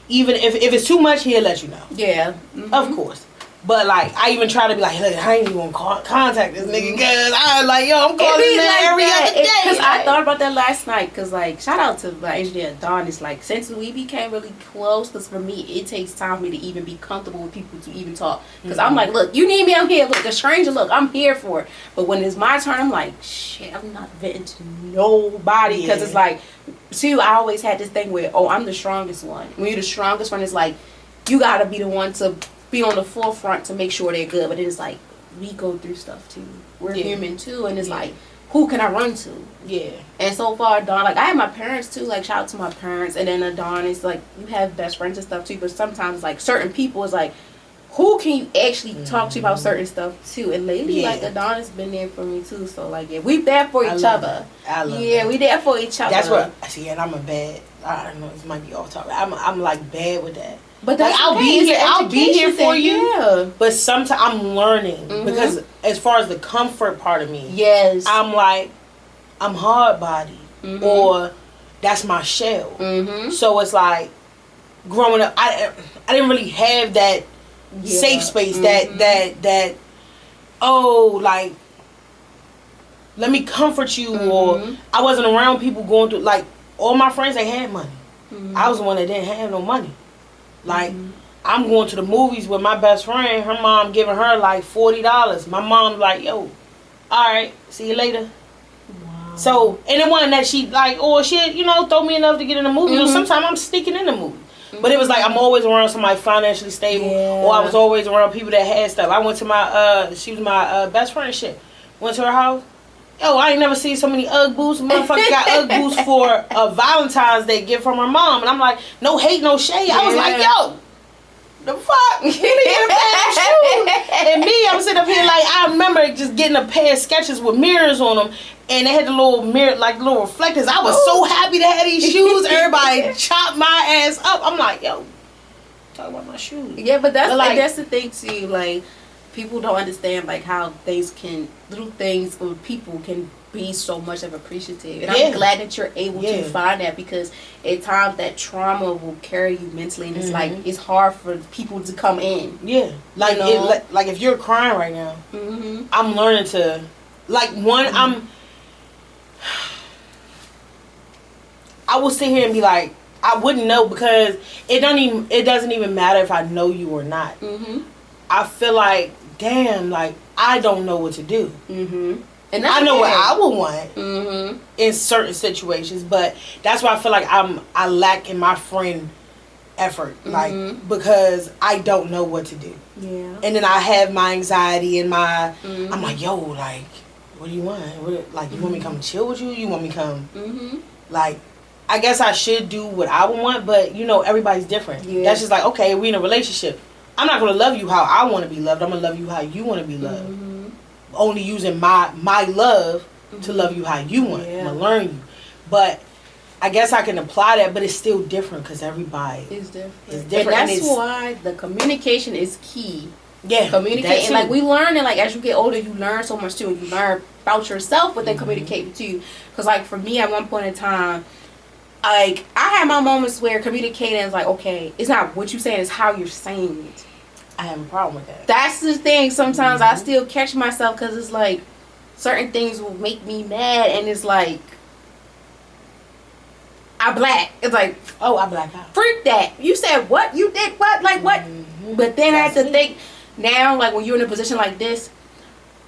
even if it's too much, he'll let you know. Yeah. Of course. But, like, I even try to be like, look, I ain't even gonna contact this nigga because I'm like, yo, I'm calling him like every other day. Because I thought about that last night. Because, like, shout out to my engineer, Don. It's like, since we became really close, because for me, it takes time for me to even be comfortable with people to even talk. Because I'm like, look, you need me, I'm here. Look, a stranger, look, I'm here for it. But when it's my turn, I'm like, shit, I'm not venting to nobody. Because it's like, too, I always had this thing where, oh, I'm the strongest one. When you're the strongest one, it's like, you got to be the one to be on the forefront to make sure they're good. But it's like, we go through stuff too. We're human too. And it's like, who can I run to? Yeah. And so far, Dawn, like, I have my parents too. Like, shout out to my parents. And then Dawn is like, you have best friends and stuff too. But sometimes, like, certain people is like, who can you actually talk to about certain stuff too? And lately, like, Dawn has been there for me too. So, like, yeah, we there for each other. I love that. We there for each other. That's what, see, and I'm a bad, I don't know, this might be off topic. I'm like bad with that. But that's like, I'll be here for you. Yeah. But sometimes I'm learning because as far as the comfort part of me, I'm like, I'm hard body or that's my shell. So it's like growing up, I didn't really have that safe space that oh, like, let me comfort you, or I wasn't around people going through, like, all my friends, they had money. I was the one that didn't have no money. Like, I'm going to the movies with my best friend, her mom giving her like $40. My mom's like, yo, alright, see you later. Wow. So, and it wasn't that she like, oh shit, you know, throw me enough to get in the movie. You know, sometimes I'm sneaking in the movie. But it was like, I'm always around somebody financially stable, or I was always around people that had stuff. I went to my, she was my best friend and shit. Went to her house. Yo, I ain't never seen so many Ugg boots. Motherfucker got Ugg boots for a Valentine's Day gift from her mom. And I'm like, no hate, no shade. I was like, yo, the fuck? You get a pair of shoes. And me, I'm sitting up here like, I remember just getting a pair of Skechers with mirrors on them. And they had the little mirror, like little reflectors. I was so happy to have these shoes. Everybody chopped my ass up. I'm like, yo, talk about my shoes. Yeah, but that's like, that's the thing too. Like, people don't understand like how things can, little things or people can be so much of appreciative. And I'm glad that you're able to find that, because at times that trauma will carry you mentally, and it's like, it's hard for people to come in. Yeah. Like, you know? Like if you're crying right now, I'm learning to, like, I will sit here and be like, I wouldn't know, because it doesn't even matter if I know you or not. I feel like, damn, like, I don't know what to do. And I know what I would want in certain situations, but that's why I feel like I lack in my friend effort, like, because I don't know what to do. Yeah. And then I have my anxiety and my, I'm like, yo, like, what do you want? Like, you want me to come chill with you? You want me to come, like, I guess I should do what I would want, but, you know, everybody's different. Yeah. That's just like, okay, we in a relationship. I'm not going to love you how I want to be loved. I'm going to love you how you want to be loved. Only using my love to love you how you want. I'm going to learn you. But I guess I can apply that, but it's still different because everybody is different. And that's why the communication is key. Yeah. Communicating. Like, we learn, and like, as you get older, you learn so much too. And you learn about yourself, but then communicate too. Because, like, for me, at one point in time, like, I had my moments where communicating is like, okay, it's not what you're saying, it's how you're saying it. I have a problem with that. That's the thing. Sometimes I still catch myself, because it's like, certain things will make me mad, and it's like, I black. It's like, oh, I black out. Freak that. You said what? You did what? Like, what? But then I have to think, now, like, when you're in a position like this,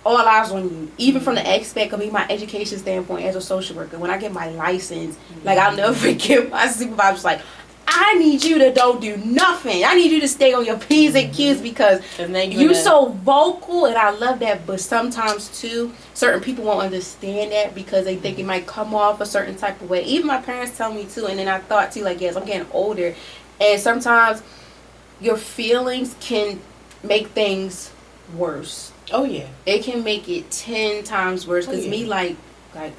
all eyes on you. Even from the aspect of me, my education standpoint as a social worker, when I get my license, like, I'll never forget my supervisor's like, I I need you to don't do nothing. I need you to stay on your P's and Q's because you so vocal, and I love that. But sometimes too, certain people won't understand that because they think it might come off a certain type of way. Even my parents tell me too, and then I thought too, like, yes, I'm getting older, and sometimes your feelings can make things worse. Oh yeah, it can make it 10 times worse. Because me, like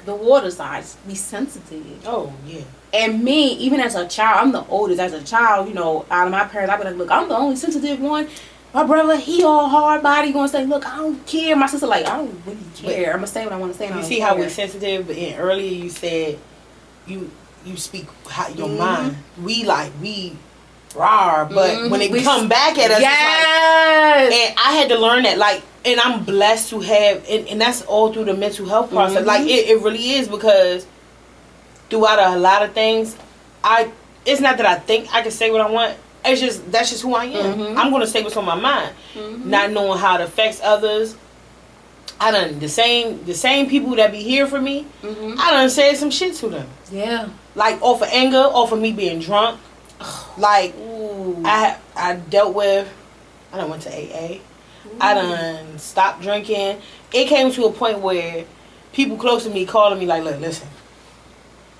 the water size, be sensitive. Oh yeah. And me, even as a child, I'm the oldest. As a child, you know, out of my parents, I be like, look, I'm the only sensitive one. My brother, he all hard body, gonna say, look, I don't care. My sister, like, I don't really care. I'm gonna say what I want to say. You see how we're sensitive, but earlier you said you speak your mind. We raw, but when it come back at us, yes. It's like, and I had to learn that, like, and I'm blessed to have, and that's all through the mental health process. Like, it really is, because throughout a lot of things, it's not that I think I can say what I want. It's just, that's just who I am. I'm gonna say what's on my mind, not knowing how it affects others. I done the same people that be here for me. I done said some shit to them. Yeah, like off of anger, off of me being drunk. Like, I dealt with, I done went to AA. I done stopped drinking. It came to a point where people close to me calling me like, look, listen,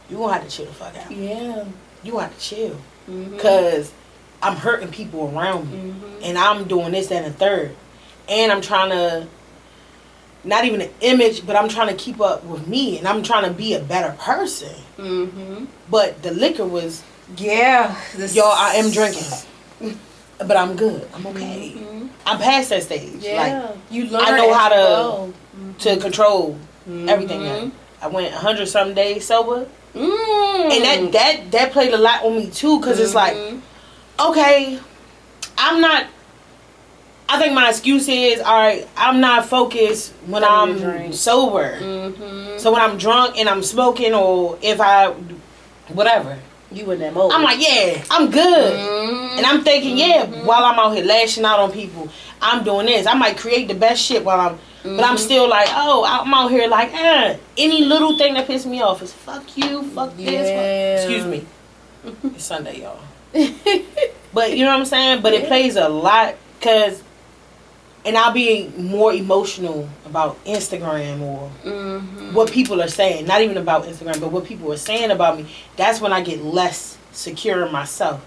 you gonna have to chill the fuck out. Yeah. You gonna have to chill. Because I'm hurting people around me. And I'm doing this, that, and the third. And I'm trying to, not even an image, but I'm trying to keep up with me. And I'm trying to be a better person. But the liquor was, y'all, I am drinking. But I'm good. I'm okay. I'm past that stage. Yeah. Like, you learn. I know how to control everything now. I went 100-something days sober. And that played a lot on me too, because it's like, okay, I think my excuse is, alright, I'm not focused when I'm sober. So when I'm drunk and I'm smoking, or if I, whatever, you in that mode, I'm like, yeah, I'm good. And I'm thinking, yeah, while I'm out here lashing out on people, I'm doing this. I might create the best shit while I'm, but I'm still like, oh, I'm out here like, any little thing that pisses me off is fuck you, fuck this. Excuse me. It's Sunday, y'all. But you know what I'm saying? But it plays a lot, because, and I'll be more emotional about Instagram or what people are saying. Not even about Instagram, but what people are saying about me. That's when I get less secure in myself.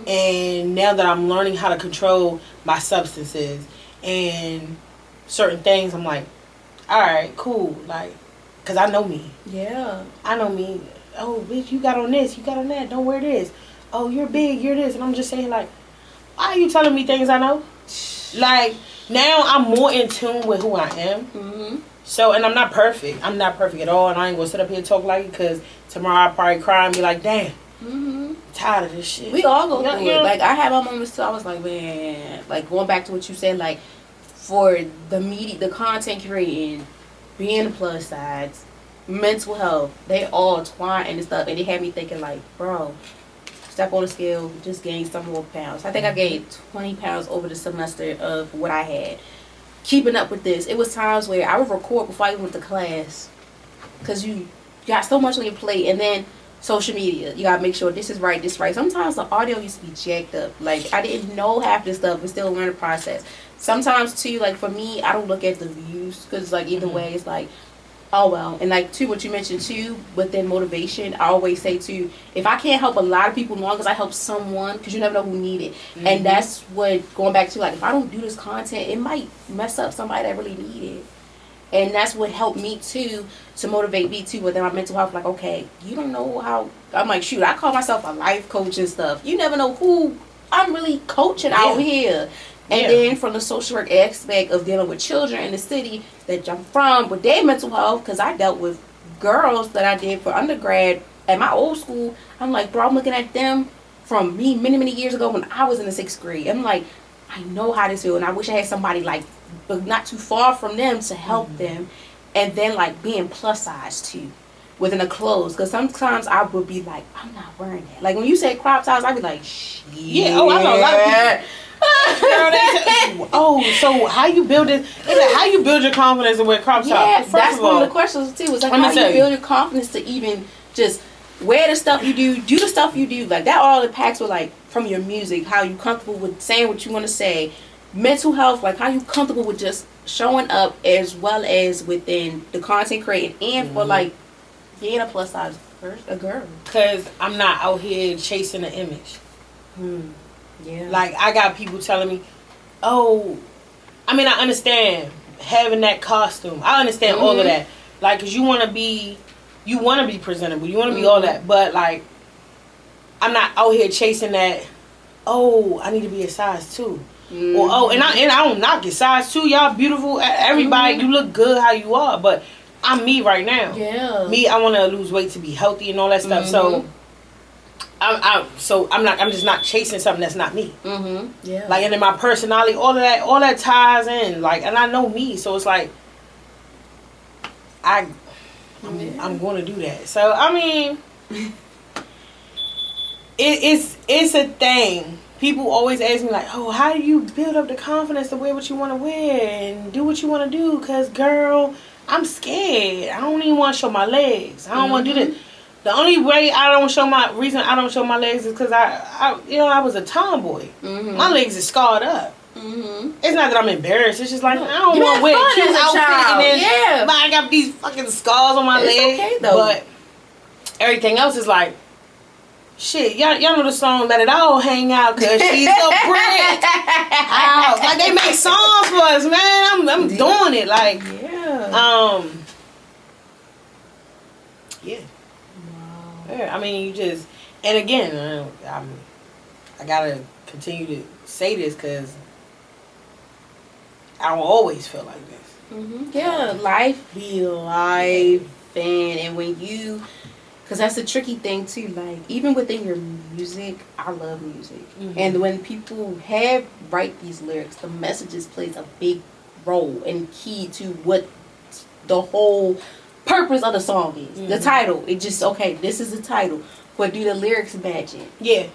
And now that I'm learning how to control my substances and certain things, I'm like, alright, cool. Like, because I know me. Yeah. I know me. Oh, bitch, you got on this, you got on that, don't wear this. Oh, you're big, you're this. And I'm just saying, like, why are you telling me things I know? Like, now I'm more in tune with who I am. So, and I'm not perfect. I'm not perfect at all. And I ain't going to sit up here and talk like it, because tomorrow I'll probably cry and be like, damn, I'm tired of this shit. We all go through it. Like, I had my moments too. I was like, man, like, going back to what you said, like, for the media, the content creating, being plus size, mental health, they all twine and stuff. And it had me thinking, like, bro, step on the scale, just gain some more pounds. I think I gained 20 pounds over the semester of what I had. Keeping up with this, it was times where I would record before I even went to class, because you got so much on your plate. And then social media, you gotta make sure this is right, this right. Sometimes the audio used to be jacked up. Like, I didn't know half this stuff, but still learn the process. Sometimes too, like for me, I don't look at the views, because like either way, it's like, oh well. And like too, what you mentioned too, within motivation, I always say too, if I can't help a lot of people, as long as I help someone, because you never know who need it. And that's what, going back to, like, if I don't do this content, it might mess up somebody that really need it. And that's what helped me too, to motivate me too, within my mental health. Like, okay, you don't know how, I'm like, shoot, I call myself a life coach and stuff. You never know who I'm really coaching out here. And then from the social work aspect of dealing with children in the city that I'm from, with their mental health, because I dealt with girls that I did for undergrad at my old school. I'm like, bro, I'm looking at them from me many, many years ago when I was in the 6th grade. I'm like, I know how this feels, and I wish I had somebody like, but not too far from them to help them. And then like being plus size too, within the clothes, because sometimes I would be like, I'm not wearing that. Like when you say crop tops, I'd be like, shit. Yeah, oh, I know a lot of people. Oh, so how you build it? How you build your confidence and wear crop tops? Yeah, that's one of the questions too. It's like, how do you build your confidence to even just wear the stuff you do the stuff you do. Like, that all impacts with, like, from your music, how you comfortable with saying what you want to say, mental health, like how you comfortable with just showing up, as well as within the content creating, and for like being a plus size person, a girl. Because I'm not out here chasing an image. Yeah. Like, I got people telling me, oh, I mean, I understand having that costume. I understand all of that. Like, because you want to be presentable. You want to be all that. But, like, I'm not out here chasing that, oh, I need to be a size 2. Or, oh, and I don't knock it. Size 2, y'all beautiful. Everybody, you look good how you are. But I'm me right now. Yeah. Me, I want to lose weight to be healthy and all that stuff. So, I'm just not chasing something that's not me. Yeah. Like, and then my personality, all that ties in. Like, and I know me, so it's like, I'm going to do that. So I mean, it's a thing. People always ask me like, oh, how do you build up the confidence to wear what you want to wear and do what you want to do? Cause girl, I'm scared. I don't even want to show my legs. I don't want to do this. The only way I don't show my legs is because I was a tomboy. My legs are scarred up. It's not that I'm embarrassed. It's just like, I don't want to wear a cute outfit and then I got these fucking scars on my legs. Okay, though. But everything else is like, shit, y'all know the song "Let It All Hang Out" because she's a brick. Like, they make songs for us, man. I'm doing it. Like, yeah. I mean, you just, and again, I gotta continue to say this because I don't always feel like this. Yeah, life be life, and when you, because that's the tricky thing too. Like, even within your music, I love music, and when people write these lyrics, the messages plays a big role and key to what the whole purpose of the song is. The title, it just, okay, this is the title, but do the lyrics match it? Yeah.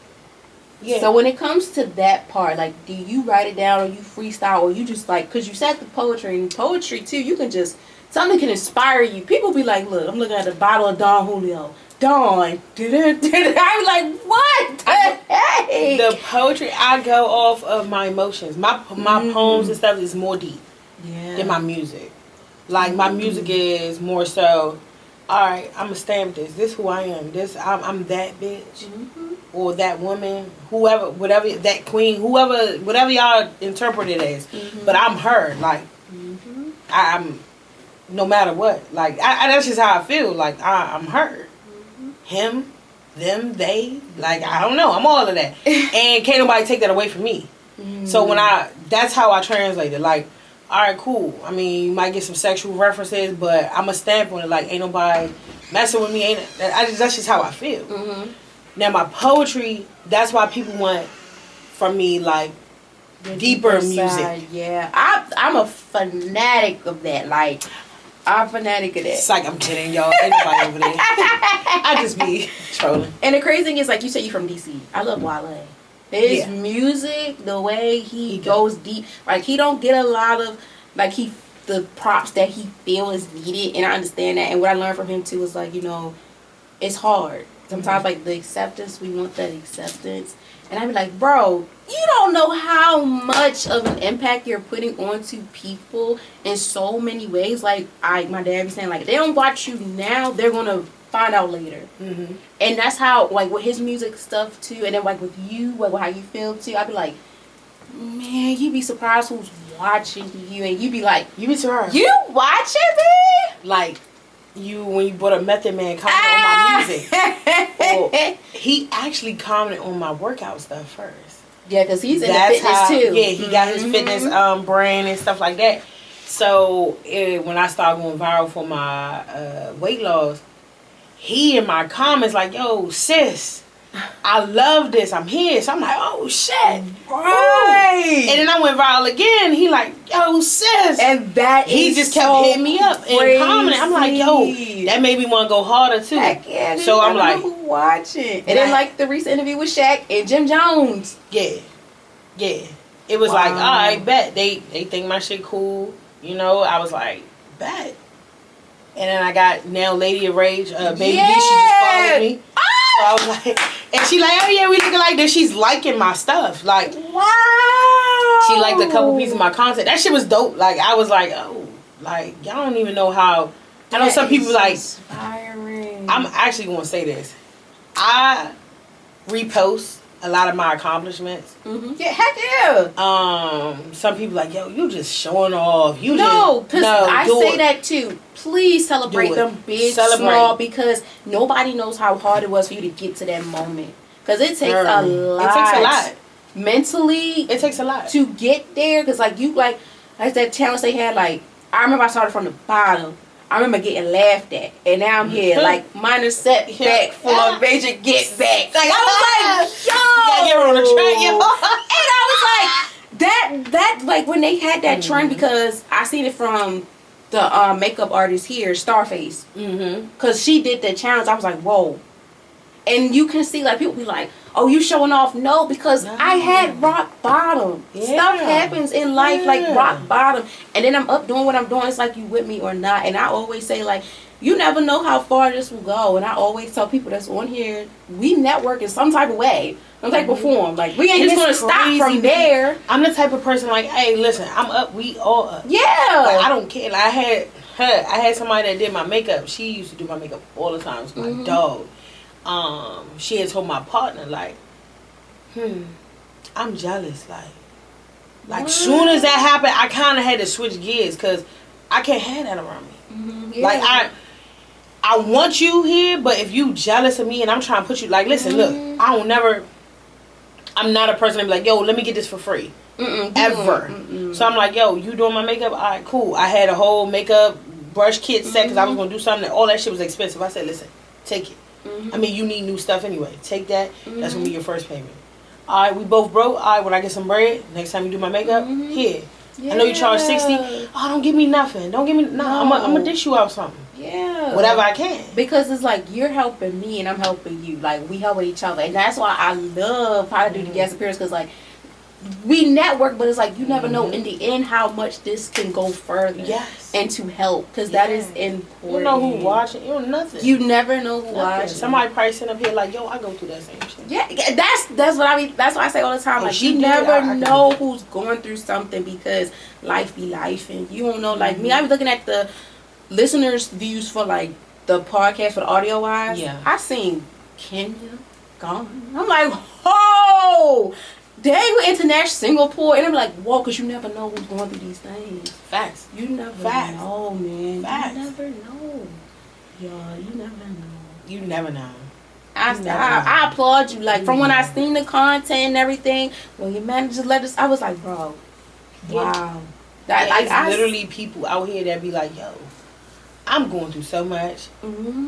So when it comes to that part, like, do you write it down, or you freestyle, or you just like, because you said the poetry too, you can just, something can inspire you. People be like, look, I'm looking at the bottle of Don Julio. Dawn. I'm like, what? Hey. The poetry, I go off of my emotions. My poems and stuff is more deep than my music. Like, my music is more so, all right, I'm going to stand with this. This who I am. I'm that bitch. Or that woman. Whoever, whatever, that queen. Whatever y'all interpret it as. But I'm her. Like, I'm, no matter what. Like, that's just how I feel. Like, I'm her. Him, them, they. Like, I don't know. I'm all of that. And can't nobody take that away from me. So that's how I translate it. Like, all right, cool. I mean, you might get some sexual references, but I'm a stamp on it. Like, ain't nobody messing with me. That's just how I feel. Now, my poetry, that's why people want from me, like, deeper music. Yeah, I'm a fanatic of that. Like, I'm a fanatic of that. It's like, I'm kidding, y'all. Ain't nobody over there. I just be trolling. And the crazy thing is, like you said, you from DC. I love Wale. His music, the way he goes deep, like, he don't get a lot of, like, the props that he feel is needed, and I understand that. And what I learned from him too is, like, you know, it's hard sometimes. Like, the acceptance, we want that acceptance, and I be like, bro, you don't know how much of an impact you're putting onto people in so many ways. Like, my dad be saying, like, if they don't watch you now, they're gonna find out later. And that's how, like, with his music stuff too, and then, like, with you, like, with how you feel too, I be like, man, you be surprised who's watching you, and you be like, You be surprised. you watching me? Like, when you brought up Method Man commenting on my music. Well, he actually commented on my workout stuff first. Yeah, because he's in fitness too. Yeah, he got his fitness brand and stuff like that. So when I started going viral for my weight loss, he in my comments like, yo, sis, I love this. I'm here. So I'm like, oh, shit. Right. Ooh. And then I went viral again. He like, yo, sis. And that he just kept hitting me up and commenting. I'm like, yo, that made me want to go harder too. Yeah, so I'm like, watching. And then, like, the recent interview with Shaq and Jim Jones. Yeah. It was like, all right, bet. They think my shit cool. You know, I was like, bet. And then I got now Lady of Rage, Baby D, she just followed me. So I was like, and she like, oh yeah, we looking like this. She's liking my stuff. Like, wow. She liked a couple pieces of my content. That shit was dope. Like, I was like, oh, like, y'all don't even know how. I know some people like. Inspiring. I'm actually going to say this. I repost a lot of my accomplishments. Mm-hmm. Yeah, heck yeah. Some people like, yo, you just showing off. I say that too. Please celebrate them big, small, because nobody knows how hard it was for you to get to that moment. Because it takes a lot. It takes a lot. Mentally, it takes a lot to get there. Because like that challenge they had. Like, I remember I started from the bottom. I remember getting laughed at, and now I'm here, like, minor setback for major get back. Like, I was like, yo, you gotta get her on the track, yo. And I was like, that like when they had that trend, because I seen it from the makeup artist here, Starface, because she did that challenge. I was like, whoa. And you can see, like, people be like, oh, you showing off. No, because I had rock bottom. Yeah. Stuff happens in life like rock bottom. And then I'm up doing what I'm doing. It's like you with me or not. And I always say, like, you never know how far this will go. And I always tell people that's on here, we network in some type of way. Some type of form. Like, we ain't just going to stop from there. I'm the type of person like, hey, listen, I'm up. We all up. Yeah. Like, I don't care. Like, I had somebody that did my makeup. She used to do my makeup all the time. It was my dog. She had told my partner, like, I'm jealous. Like soon as that happened, I kind of had to switch gears, because I can't have that around me. Mm-hmm. Yeah. Like, I want you here, but if you jealous of me and I'm trying to put you, like, listen, look, I'm not a person to be like, yo, let me get this for free. Ever. So I'm like, yo, you doing my makeup? All right, cool. I had a whole makeup brush kit set because I was going to do something. All that shit was expensive. I said, listen, take it. I mean, you need new stuff anyway. Take that. That's going to be your first payment. All right, we both broke. All right, when I get some bread, next time you do my makeup, here. Yeah. I know you charge $60. Oh, don't give me nothing. Don't give me... No. I'm going to dish you out something. Yeah. Whatever I can. Because it's like, you're helping me and I'm helping you. Like, we helping each other. And that's why I love how to do the guest appearance. Because, like, we network, but it's like, you never know in the end how much this can go further. Yes. And to help. Because that is important. You know who watching. You know nothing. You never know who watching. Somebody probably sitting up here like, yo, I go through that same shit. Yeah, that's what I mean. That's what I say all the time. Like, you never know who's going through something, because life be life, and you don't know. Like me, I be looking at the listeners' views for like the podcast for the audio wise. Yeah, I seen Kenya gone. I'm like, oh, dang, we're international, Singapore, and I'm like, whoa, because you never know who's going through these things. Facts. You never know, man. Facts. You never know, y'all. You never know. You never know. I applaud you. Like, from when I seen the content and everything, when your manager let us, I was like, bro, wow. It's literally people out here that be like, yo, I'm going through so much.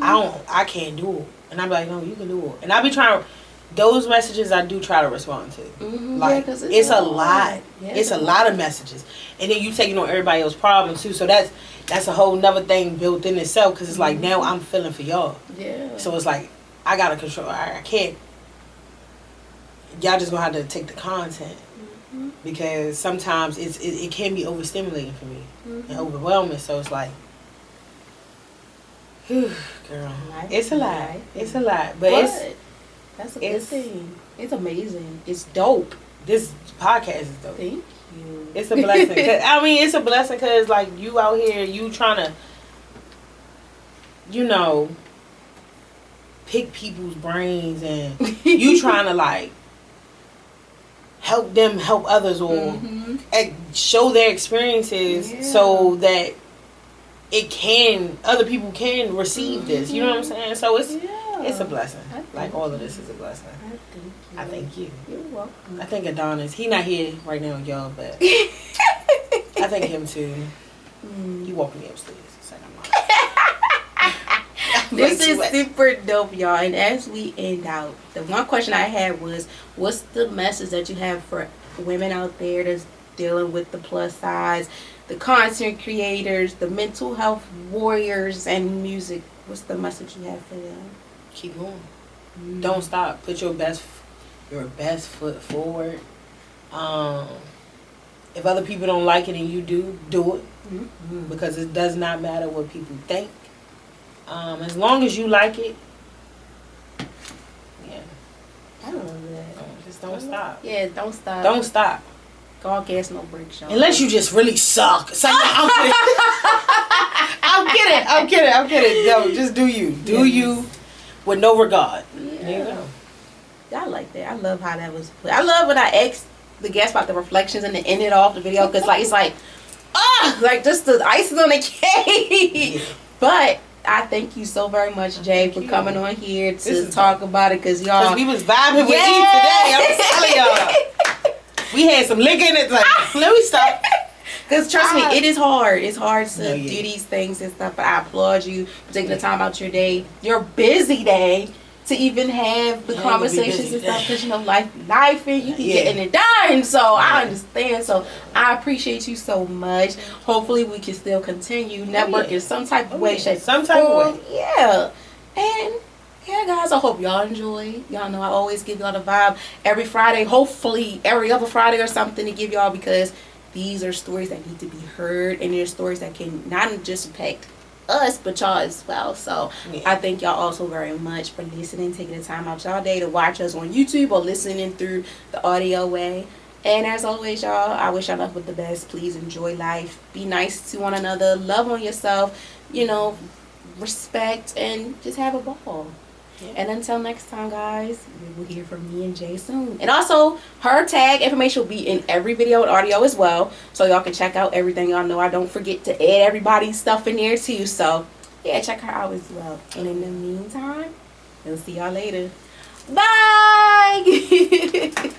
I can't do it. And I'm like, no, you can do it. And I be trying to, those messages I do try to respond to. Like, it's a lot. Yeah, it's a lot of messages. And then you taking on everybody else's problems too. So that's a whole nother thing built in itself. Because it's like, now I'm feeling for y'all. Yeah. So it's like, I gotta control. I can't. Y'all just gonna have to take the content, because sometimes it can be overstimulating for me and overwhelming. So it's like, whew, girl, it's a lot. It's a lot, but that's a good thing. It's amazing. It's dope. This podcast is dope. Thank you. It's a blessing. I mean, it's a blessing because like you out here, you trying to, you know, pick people's brains, and you trying to like help them help others, or show their experiences so that other people can receive this. You know what I'm saying? So it's a blessing. Like all of this is a blessing. I thank you. You're welcome. I thank Adonis. He not here right now, y'all, but I thank him too. He walked me upstairs. This is super dope, y'all. And as we end out, the one question I had was, what's the message that you have for women out there that's dealing with the plus size, the content creators, the mental health warriors, and music? What's the message you have for them? Keep going. Don't stop. Put your best foot forward. If other people don't like it and you do it. Because it does not matter what people think. As long as you like it, yeah. I love that. Just don't stop. Yeah, don't stop. Don't stop. God gas, no brakes, y'all. Unless you just really suck. So, I'm kidding. I'm kidding. No, just do you. Do you with no regard. Yeah. There you go. I like that. I love how that was put. I love when I asked the guest about the reflections and the end it off the video, because like it's like, like just the icing on the cake. Yeah. But I thank you so very much, Jay, for coming on here to talk about it, because y'all. Because we was vibing with E today. I'm telling y'all. We had some liquor in it. Like, let me stop. Because trust me, it is hard. It's hard to do these things and stuff. But I applaud you for taking the time out your day, your busy day, to even have the conversations and stuff. Because, you know, life, and you be getting it done. So I understand. So I appreciate you so much. Hopefully we can still continue networking some type of way, shape, some type of way. Yeah. And yeah, guys, I hope y'all enjoy. Y'all know I always give y'all the vibe every Friday, hopefully every other Friday or something, to give y'all, because these are stories that need to be heard, and they're stories that can not just impact us, but y'all as well. So I thank y'all also very much for listening, taking the time out y'all day to watch us on YouTube or listening through the audio way. And as always, y'all, I wish y'all nothing but the best. Please enjoy life. Be nice to one another. Love on yourself. You know, respect, and just have a ball. And until next time, guys, we will hear from me and Jay soon. And also, her tag information will be in every video and audio as well, so y'all can check out everything. Y'all know I don't forget to add everybody's stuff in there too. So yeah, check her out as well. And in the meantime, we'll see y'all later. Bye.